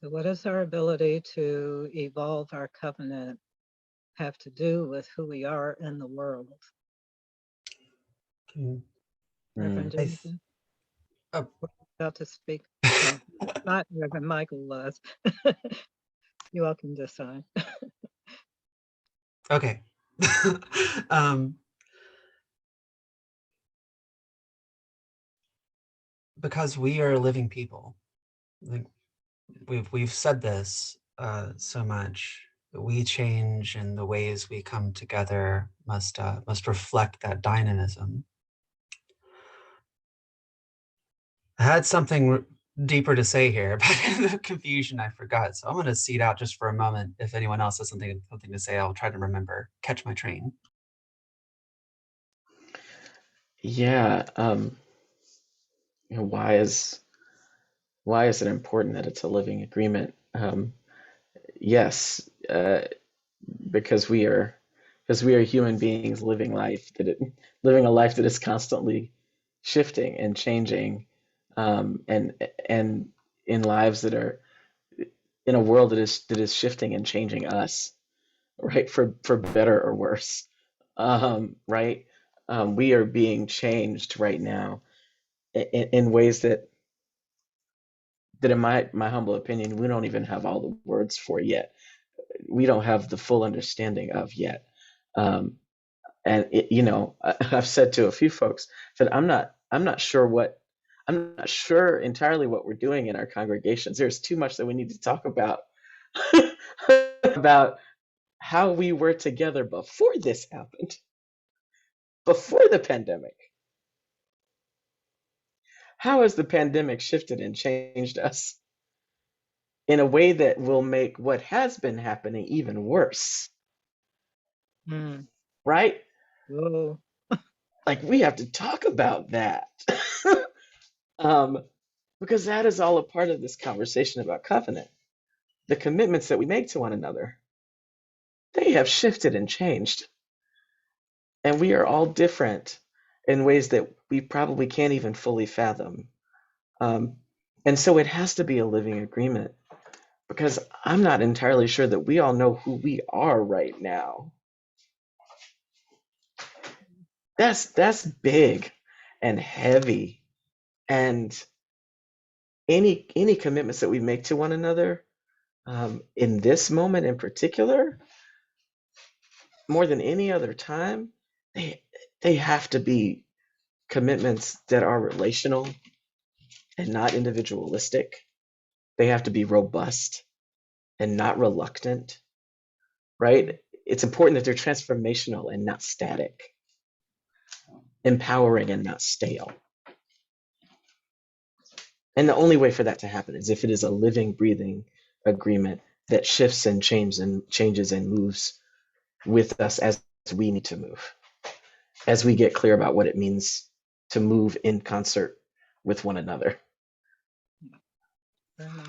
So what does our ability to evolve our covenant have to do with who we are in the world? Reverend I th- Jennifer, oh. about to speak. Oh, not Reverend Mykal was. You all can decide. Okay. Because we are living people. Like we've said this so much. We change, and the ways we come together must reflect that dynamism. I had something deeper to say here, but in the confusion, I forgot. So I'm going to seat out just for a moment. If anyone else has something to say, I'll try to remember, catch my train. Yeah. You know, why is it important that it's a living agreement? Yes, because we are human beings living living a life that is constantly shifting and changing, and in lives that are in a world that is shifting and changing us, right, for better or worse, right. We are being changed right now in ways that in my humble opinion, we don't even have all the words for yet. We don't have the full understanding of yet. Um, and you know, I've said to a few folks that I'm not sure entirely what we're doing in our congregations. There's too much that we need to talk about about how we were together before this happened, before the pandemic. How has the pandemic shifted and changed us in a way that will make what has been happening even worse? Right? Whoa. Like, we have to talk about that. um, because that is all a part of this conversation about covenant. The commitments that we make to one another, they have shifted and changed. And we are all different in ways that we probably can't even fully fathom. Um, and so it has to be a living agreement, because I'm not entirely sure that we all know who we are right now. That's big and heavy. And any commitments that we make to one another, in this moment in particular, more than any other time, they have to be commitments that are relational and not individualistic. They have to be robust and not reluctant, right? It's important that they're transformational and not static, empowering and not stale. And the only way for that to happen is if it is a living, breathing agreement that shifts and changes and moves with us as we need to move, as we get clear about what it means to move in concert with one another. Very nice.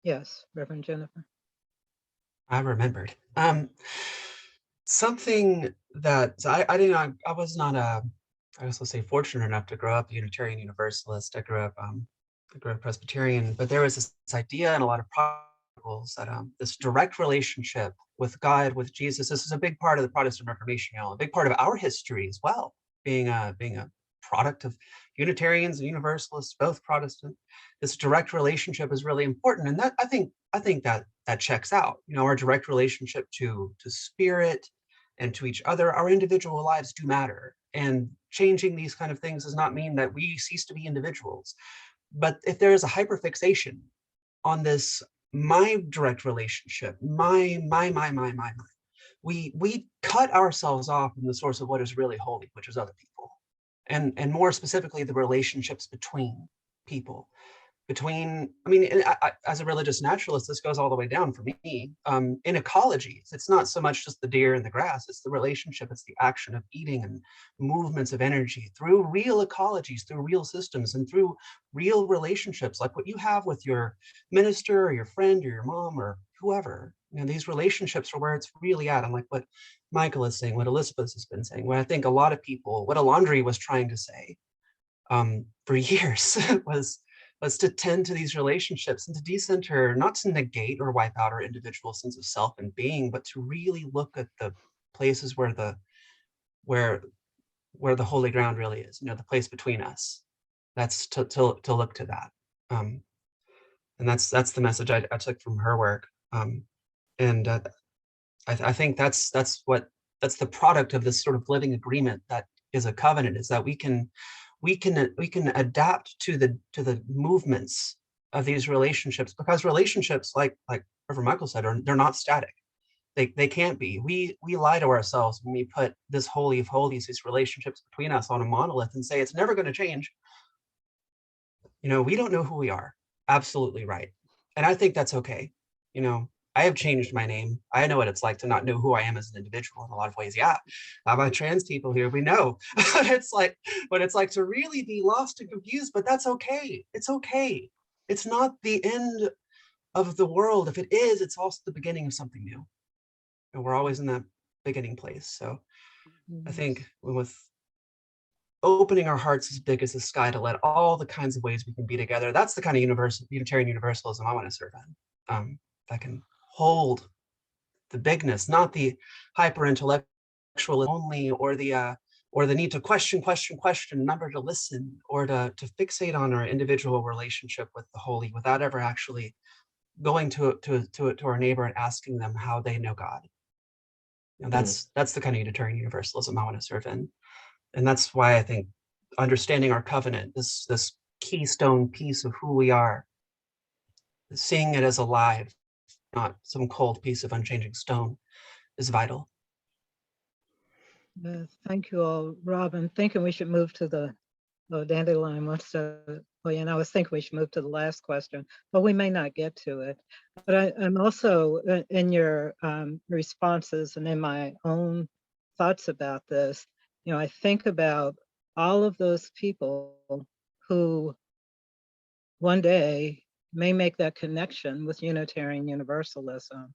Yes, Reverend Jennifer. I remembered. Something that so I was not I guess let's say fortunate enough to grow up Unitarian Universalist. I grew up Presbyterian, but there was this idea in a lot of prodigals that this direct relationship with God, with Jesus. This is a big part of the Protestant Reformation, a big part of our history as well, being a product of Unitarians and Universalists, both Protestant. This direct relationship is really important, and that I think that checks out. You know, our direct relationship to Spirit and to each other. Our individual lives do matter, and changing these kind of things does not mean that we cease to be individuals. But if there is a hyperfixation on this, my direct relationship, my, we cut ourselves off from the source of what is really holy, which is other people, and more specifically, the relationships between people. As a religious naturalist, this goes all the way down for me. In ecologies, it's not so much just the deer and the grass, it's the relationship, it's the action of eating and movements of energy through real ecologies, through real systems, and through real relationships, like what you have with your minister or your friend or your mom or whoever. You know, these relationships are where it's really at. And like what Mykal is saying, what Elizabeth has been saying, what I think a lot of people, what Alondri was trying to say for years was was to tend to these relationships and to decenter, not to negate or wipe out our individual sense of self and being, but to really look at the places where the holy ground really is, the place between us. That's to look to that. And that's the message I took from her work. And I think that's the product of this sort of living agreement that is a covenant, is that we can adapt to the movements of these relationships, because relationships, like Reverend Mykal said, they're not static. They can't be. We lie to ourselves when we put this holy of holies, these relationships between us, on a monolith and say it's never going to change. We don't know who we are. Absolutely right. And I think that's okay. I have changed my name. I know what it's like to not know who I am as an individual in a lot of ways. Yeah. My trans people here, we know what it's like to really be lost and confused, but that's okay. It's okay. It's not the end of the world. If it is, it's also the beginning of something new. And we're always in that beginning place. So I think with opening our hearts as big as the sky to let all the kinds of ways we can be together, that's the kind of Unitarian Universalism I want to serve in. That can hold the bigness, not the hyper intellectual only, or the need to question, remember to listen, or to fixate on our individual relationship with the holy without ever actually going to our neighbor and asking them how they know God. That's the kind of Unitarian Universalism I want to serve in. And that's why I think understanding our covenant, this keystone piece of who we are, seeing it as alive, not some cold piece of unchanging stone, is vital. Thank you all. Rob, I'm thinking we should move to the Dandelion wants to, I was thinking we should move to the last question, but we may not get to it. But I'm also in your responses and in my own thoughts about this, I think about all of those people who one day may make that connection with Unitarian Universalism.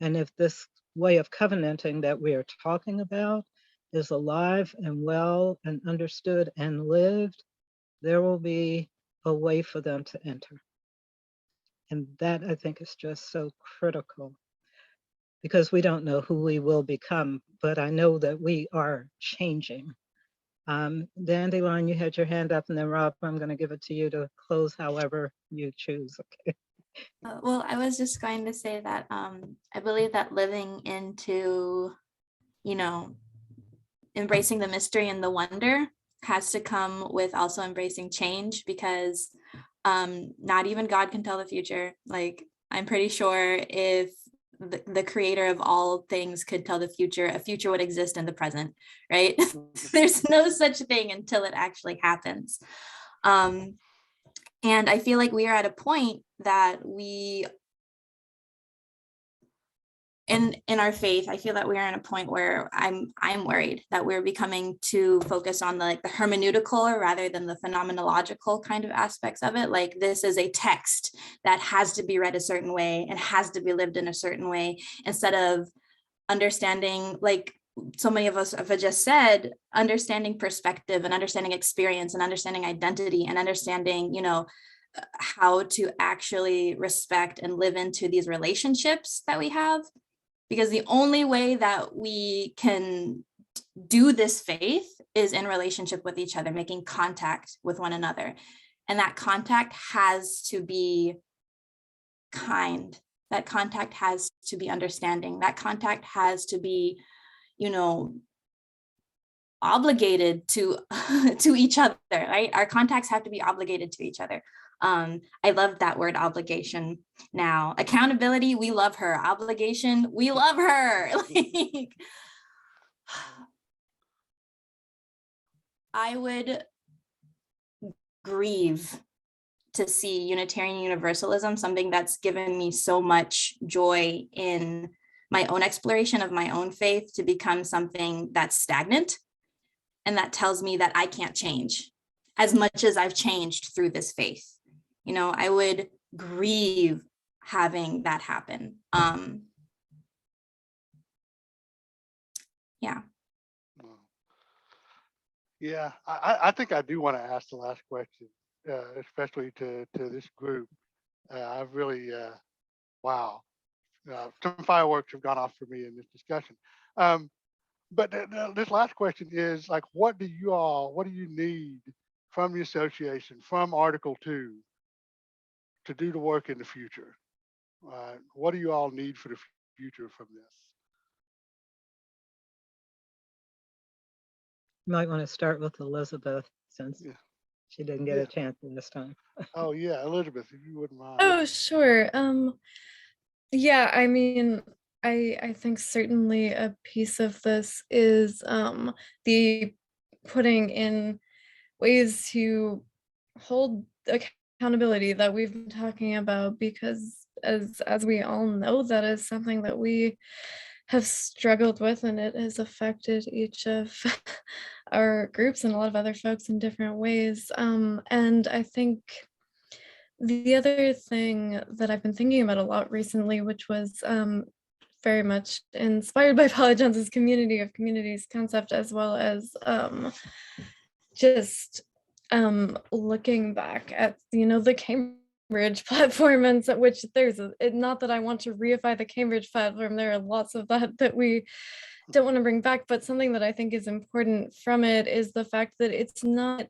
And if this way of covenanting that we are talking about is alive and well and understood and lived, there will be a way for them to enter. And that, I think, is just so critical, because we don't know who we will become, but I know that we are changing. Dandelion, you had your hand up, and then Rob, I'm going to give it to you to close however you choose. Okay. Well, I was just going to say that I believe that living into, embracing the mystery and the wonder has to come with also embracing change, because not even God can tell the future. Like, I'm pretty sure if the creator of all things could tell the future, a future would exist in the present, right? There's no such thing until it actually happens. And I feel like we are at a point that in our faith, I feel that we are in a point where I'm worried that we're becoming too focused on the hermeneutical rather than the phenomenological kind of aspects of it. Like, this is a text that has to be read a certain way and has to be lived in a certain way, instead of understanding, like so many of us have just said, understanding perspective and understanding experience and understanding identity and understanding, how to actually respect and live into these relationships that we have. Because the only way that we can do this faith is in relationship with each other, making contact with one another. And that contact has to be kind. That contact has to be understanding. That contact has to be, obligated to each other, right? Our contacts have to be obligated to each other. I love that word, obligation. Now, accountability, we love her. Obligation, we love her. Like, I would grieve to see Unitarian Universalism, something that's given me so much joy in my own exploration of my own faith, to become something that's stagnant and that tells me that I can't change as much as I've changed through this faith. I would grieve having that happen. Yeah. Yeah, I think I do want to ask the last question. especially to this group. I've really, wow, some fireworks have gone off for me in this discussion. But this last question is like, what do you need from the association, from Article 2 to do the work in the future? What do you all need for the future from this? You might want to start with Elizabeth since Yeah. she didn't get Yeah. a chance this time. Oh yeah, Elizabeth, if you wouldn't mind. Oh, sure. Yeah, I mean, I think certainly a piece of this is the putting in ways to hold accountability that we've been talking about, because as we all know, that is something that we have struggled with, and it has affected each of our groups and a lot of other folks in different ways. And I think the other thing that I've been thinking about a lot recently, which was very much inspired by Paula Jones's community of communities concept, as well as just looking back at, the Cambridge platform, and so, which there's not that I want to reify the Cambridge platform, there are lots of that we don't want to bring back, but something that I think is important from it is the fact that it's not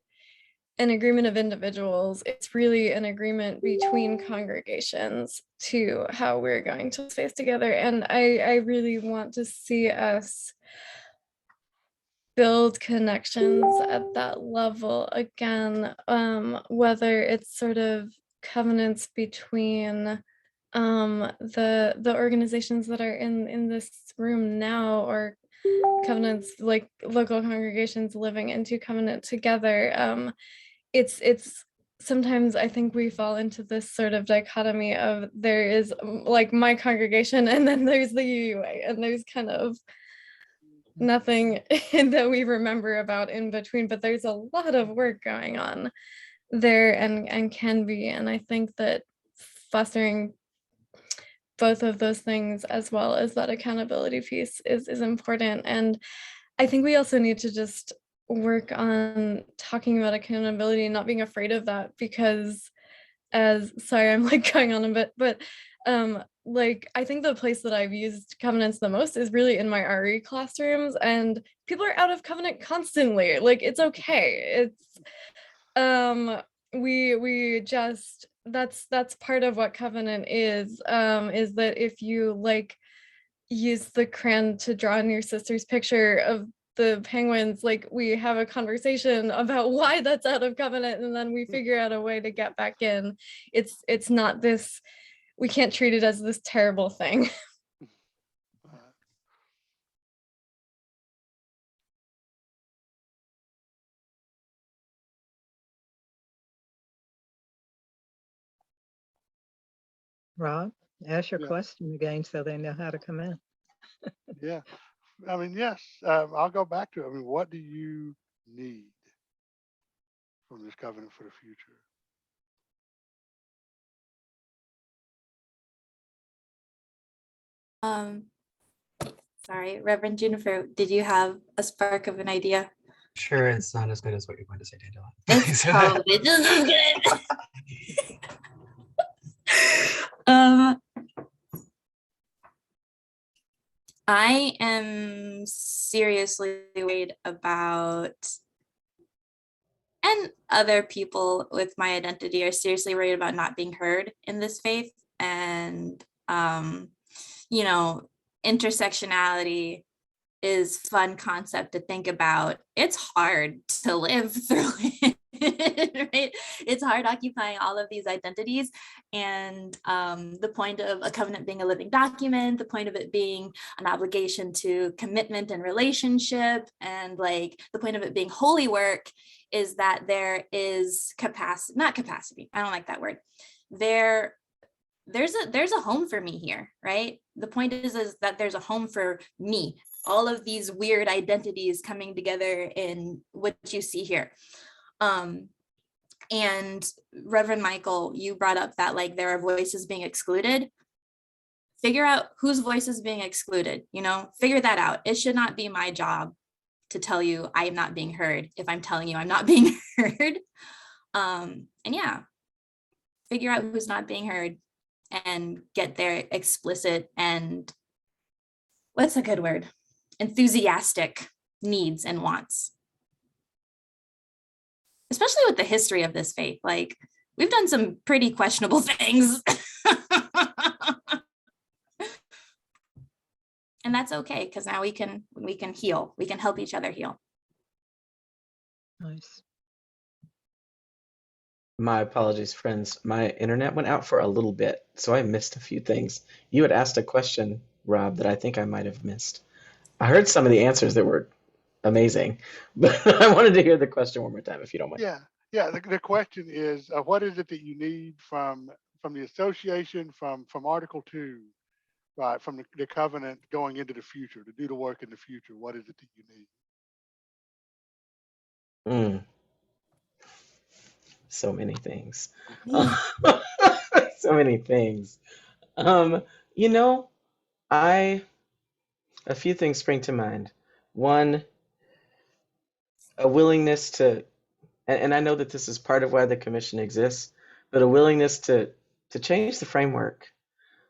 an agreement of individuals, it's really an agreement between congregations to how we're going to face together. And I really want to see us build connections at that level again, whether it's sort of covenants between the organizations that are in this room now, or covenants like local congregations living into covenant together. It's sometimes I think we fall into this sort of dichotomy of there is like my congregation and then there's the UUA, and there's kind of nothing that we remember about in between, but there's a lot of work going on there, and can be. And I think that fostering both of those things, as well as that accountability piece, is important. And I think we also need to just work on talking about accountability and not being afraid of that, because sorry, I'm like going on a bit, but like I think the place that I've used covenants the most is really in my RE classrooms, and people are out of covenant constantly. Like, it's okay. It's we just that's part of what covenant is that if you like use the crayon to draw in your sister's picture of the penguins, like we have a conversation about why that's out of covenant, and then we figure out a way to get back in. It's not this, we can't treat it as this terrible thing. Rob, ask your Yeah. question again so they know how to come in. Yeah. I mean, yes, I'll go back to it. I mean, what do you need from this covenant for the future? Sorry, Reverend Juniper, did you have a spark of an idea? Sure, it's not as good as what you're going to say, Dandelion. It's probably just as good. I am seriously worried about, and other people with my identity are seriously worried about not being heard in this faith. And, you know, intersectionality is fun concept to think about. It's hard to live through it, right? It's hard occupying all of these identities. And the point of a covenant being a living document, the point of it being an obligation to commitment and relationship, and like the point of it being holy work, is that there is capacity, not capacity, I don't like that word. There's a home for me here, right? The point is that there's a home for me. All of these weird identities coming together in what you see here. And Reverend Mykal, you brought up that like there are voices being excluded. Figure out whose voice is being excluded, you know, figure that out. It should not be my job to tell you I am not being heard if I'm telling you I'm not being heard. And yeah, figure out who's not being heard and get their explicit and what's a good word? Enthusiastic needs and wants. Especially with the history of this faith, like we've done some pretty questionable things. And that's okay, because now we can heal. We can help each other heal. Nice. My apologies, friends. My internet went out for a little bit, so I missed a few things. You had asked a question, Rob, that I think I might have missed. I heard some of the answers that were amazing, but I wanted to hear the question one more time, if you don't mind. Yeah. The question is, what is it that you need from the association, from Article 2, right, from the covenant going into the future, to do the work in the future? What is it that you need? So many things. So many things. You know, a few things spring to mind. One, a willingness to, and I know that this is part of why the commission exists, but a willingness to change the framework.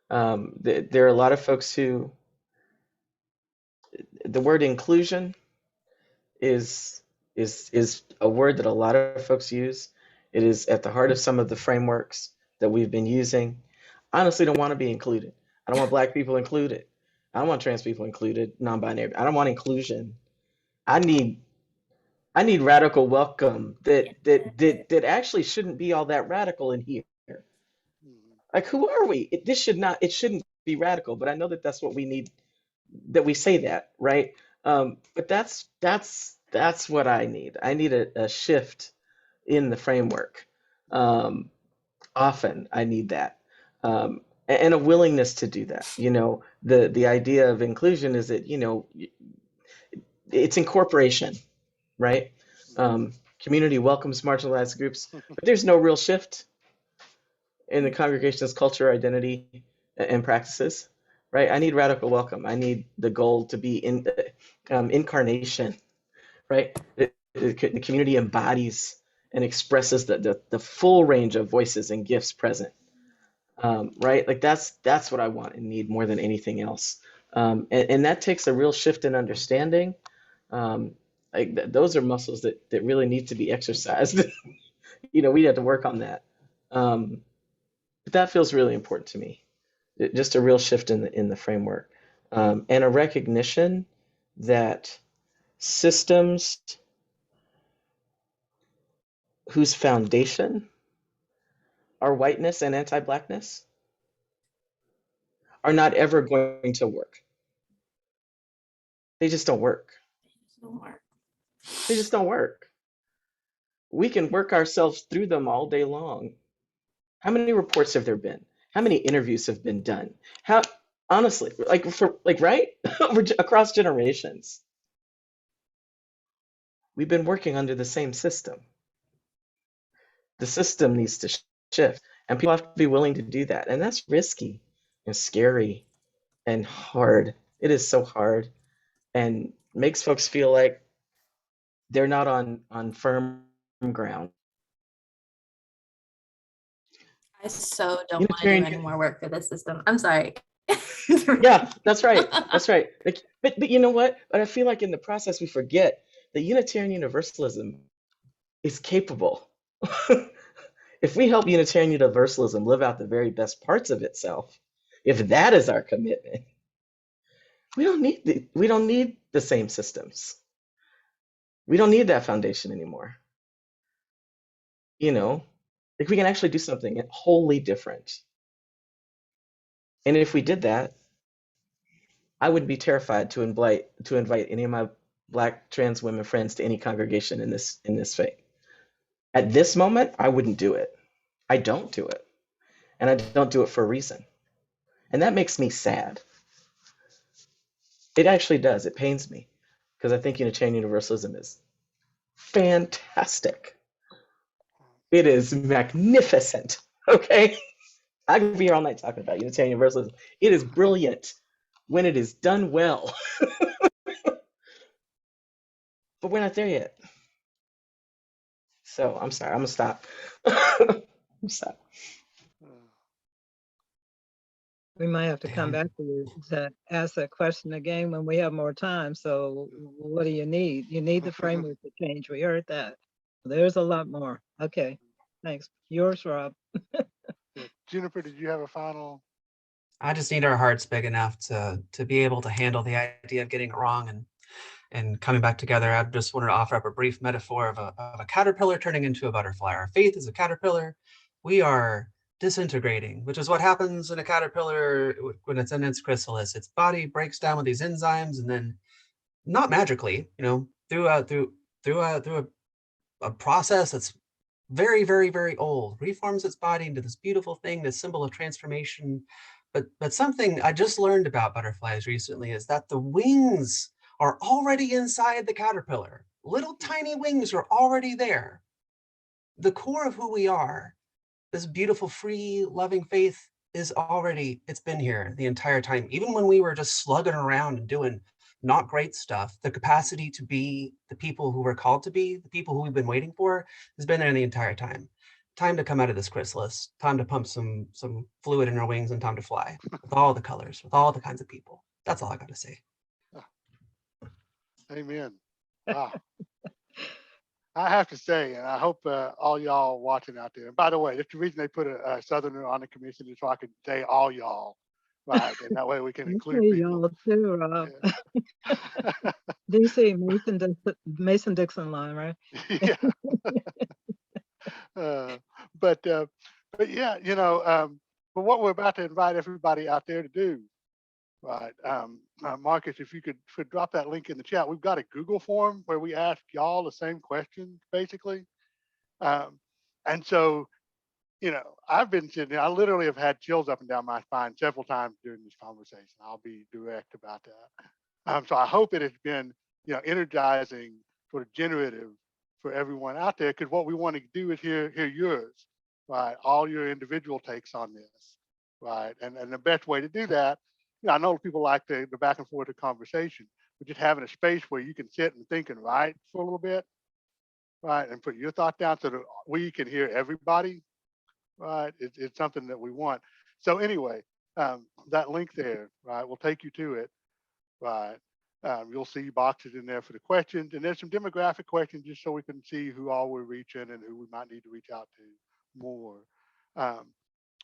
There are a lot of folks who, the word inclusion is a word that a lot of folks use. It is at the heart of some of the frameworks that we've been using. I honestly don't want to be included. I don't want Black people included. I don't want trans people included, non-binary. I don't want inclusion. I need radical welcome that actually shouldn't be all that radical in here. Like, who are we? It shouldn't be radical, but I know that that's what we need, that we say that, right? But that's what I need. I need a shift in the framework. Often I need that. And a willingness to do that. You know, the idea of inclusion is that, you know, it's incorporation, right? Community welcomes marginalized groups, but there's no real shift in the congregation's culture, identity, and practices, right? I need radical welcome. I need the goal to be incarnation, right? The community embodies and expresses the full range of voices and gifts present, right? Like that's what I want and need more than anything else. And that takes a real shift in understanding. Those are muscles that really need to be exercised. You know, we had to work on that. But that feels really important to me. Just a real shift in the framework, and a recognition that systems whose foundation are whiteness and anti-Blackness are not ever going to work. They just don't work. They just don't work. We can work ourselves through them all day long. How many reports have there been? How many interviews have been done? How, honestly, right? Across generations, we've been working under the same system. The system needs to shift, and people have to be willing to do that. And that's risky and scary and hard. It is so hard, and makes folks feel like they're not on firm ground. I so don't want to do any more work for this system. I'm sorry. Yeah, that's right. That's right. Like, but you know what? But I feel like in the process we forget that Unitarian Universalism is capable. If we help Unitarian Universalism live out the very best parts of itself, if that is our commitment, we don't need the same systems. We don't need that foundation anymore. You know, like we can actually do something wholly different. And if we did that, I would be terrified to invite any of my Black trans women friends to any congregation in this faith. At this moment, I wouldn't do it. I don't do it. And I don't do it for a reason. And that makes me sad. It actually does. It pains me because I think Unitarian Universalism is fantastic. It is magnificent. Okay? I could be here all night talking about Unitarian Universalism. It is brilliant when it is done well. But we're not there yet. So I'm sorry, I'm gonna stop. I'm stop. Uh, We might have to come Damn. back to you to ask that question again when we have more time. So what do you need? You need the framework to change. We heard that. There's a lot more. Okay, thanks. Yours, Rob. yeah. Juniper, did you have a final? I just need our hearts big enough to be able to handle the idea of getting it wrong and coming back together. I just wanted to offer up a brief metaphor of a caterpillar turning into a butterfly. Our faith is a caterpillar. We are disintegrating, which is what happens in a caterpillar when it's in its chrysalis. Its body breaks down with these enzymes, and then not magically, through a process that's very, very, very old, reforms its body into this beautiful thing, this symbol of transformation. But something I just learned about butterflies recently is that the wings are already inside the caterpillar. Little tiny wings are already there. The core of who we are, this beautiful, free, loving faith it's been here the entire time. Even when we were just slugging around and doing not great stuff, the capacity to be the people who we're called to be, the people who we've been waiting for, has been there the entire time. Time to come out of this chrysalis, time to pump some fluid in our wings, and time to fly with all the colors, with all the kinds of people. That's all I got to say. Amen. Wow. I have to say, and I hope all y'all watching out there. And by the way, that's the reason they put a Southerner on the commission, is so I could say all y'all, right? And that way we can You include say people. y'all too, Rob. Yeah. DC, Mason Dixon line, right? Yeah. Uh, but yeah, but what we're about to invite everybody out there to do, right? Marcus, if you could drop that link in the chat. We've got a Google form where we ask y'all the same questions, basically. Um, and so, I've been sitting there, I literally have had chills up and down my spine several times during this conversation. I'll be direct about that. So I hope it has been, energizing, sort of generative for everyone out there, because what we want to do is hear yours, right? All your individual takes on this, right? And the best way to do that, I know people like the back and forth of conversation, but just having a space where you can sit and think and write for a little bit, right? And put your thought down so that we can hear everybody, right? It's something that we want. So anyway, that link there, right, will take you to it, right? You'll see boxes in there for the questions, and there's some demographic questions just so we can see who all we're reaching and who we might need to reach out to more.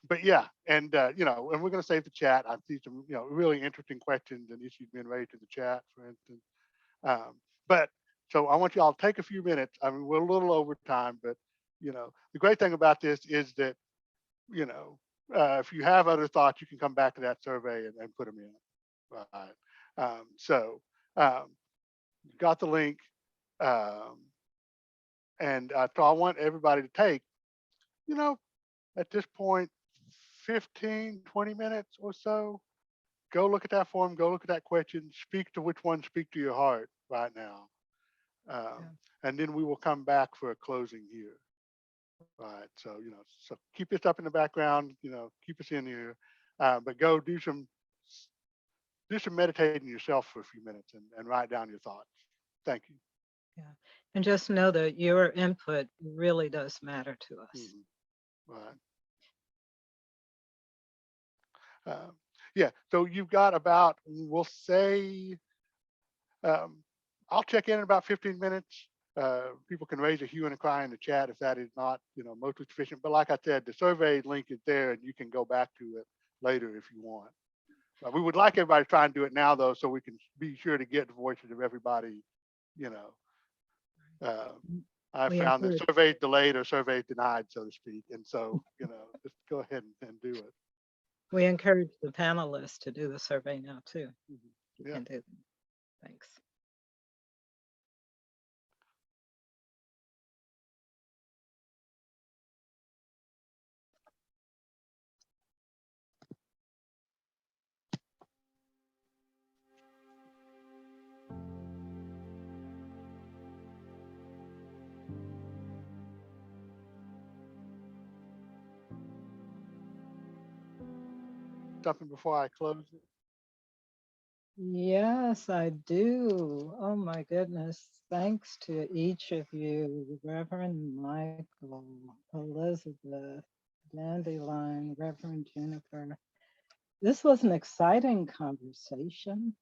But yeah, and and we're going to save the chat. I see some really interesting questions and issues being raised in the chat, for instance. But so I want you all to take a few minutes. I mean, we're a little over time, but the great thing about this is that if you have other thoughts, you can come back to that survey and put them in. Right. So got the link, and so I want everybody to take, at this point, 15, 20 minutes or so. Go look at that form. Go look at that question. Speak to which one speak to your heart right now, and then we will come back for a closing here. Right. So so keep this up in the background. Keep us in here, but go do some meditating yourself for a few minutes and write down your thoughts. Thank you. Yeah. And just know that your input really does matter to us. Right. Yeah. So you've got about, we'll say, I'll check in about 15 minutes. People can raise a hue and a cry in the chat if that is not, mostly sufficient. But like I said, the survey link is there, and you can go back to it later if you want. We would like everybody to try and do it now, though, so we can be sure to get the voices of everybody. I found that surveys delayed or surveys denied, so to speak. And so, just go ahead and do it. We encourage the panelists to do the survey now, too. You Yeah. can do them. Thanks. Something before I close it. Yes, I do. Oh my goodness. Thanks to each of you, Reverend Michael, Elizabeth, Dandelion, Reverend Juniper. This was an exciting conversation.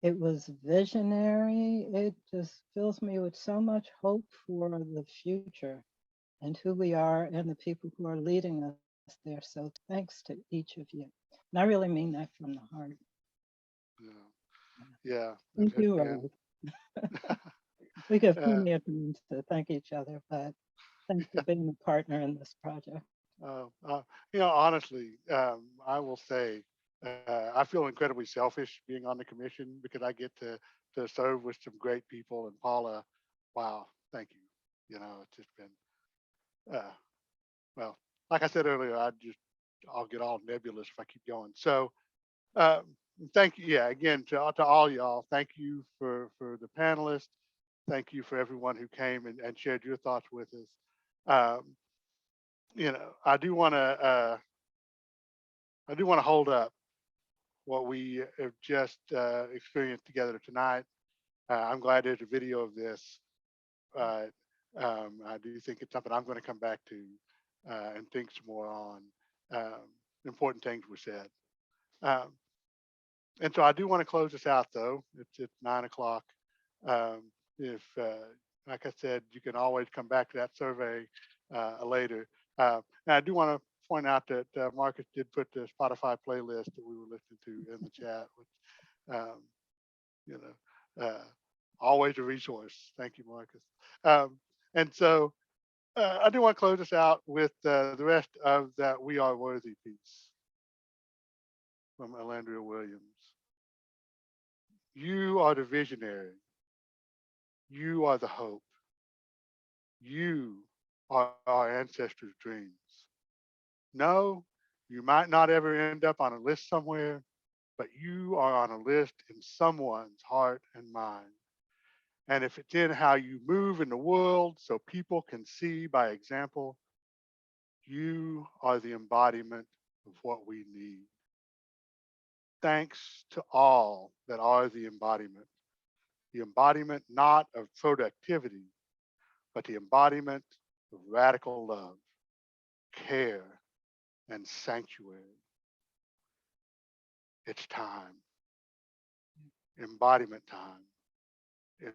It was visionary. It just fills me with so much hope for the future and who we are and the people who are leading us there. So thanks to each of you. And I really mean that from the heart. Yeah. Thank It's you, been, Rob. We have uh, plenty of time to thank each other, but thanks for being a partner in this project. uh, uh, honestly, I will say, I feel incredibly selfish being on the commission because I get to serve with some great people. And Paula, wow, thank you. It's just been, well, like I said earlier, I'll get all nebulous if I keep going. So, um, thank you. Yeah, again to all y'all, thank you for the panelists. Thank you for everyone who came and shared your thoughts with us. Um, I do want to hold up what we have just experienced together tonight. I'm glad there's a video of this. Uh, I do think it's something I'm going to come back to and think some more on. Important things were said. Um, and so I do want to close this out though. It's 9 o'clock. If, like I said, you can always come back to that survey later. And I do want to point out that Marcus did put the Spotify playlist that we were listening to in the chat, which, you know, always a resource. Thank you, Marcus. And so I do want to close this out with the rest of that "We Are Worthy" piece from Alandria Williams. You are the visionary. You are the hope. You are our ancestors' dreams. No, you might not ever end up on a list somewhere, but you are on a list in someone's heart and mind. And if it's in how you move in the world so people can see by example, you are the embodiment of what we need. Thanks to all that are the embodiment not of productivity, but the embodiment of radical love, care, and sanctuary. It's time. Embodiment time.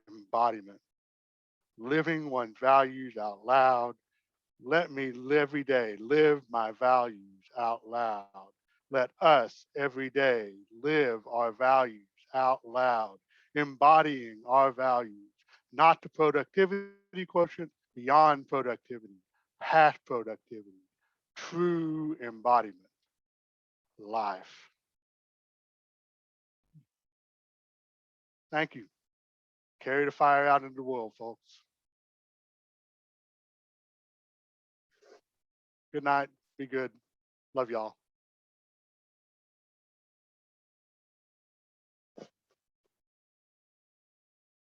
Embodiment. Living one's values out loud. Let me every day live my values out loud. Let us every day live our values out loud, embodying our values, not the productivity quotient, beyond productivity, past productivity, true embodiment, life. Thank you. Carry the fire out into the world, folks. Good night. Be good. Love y'all.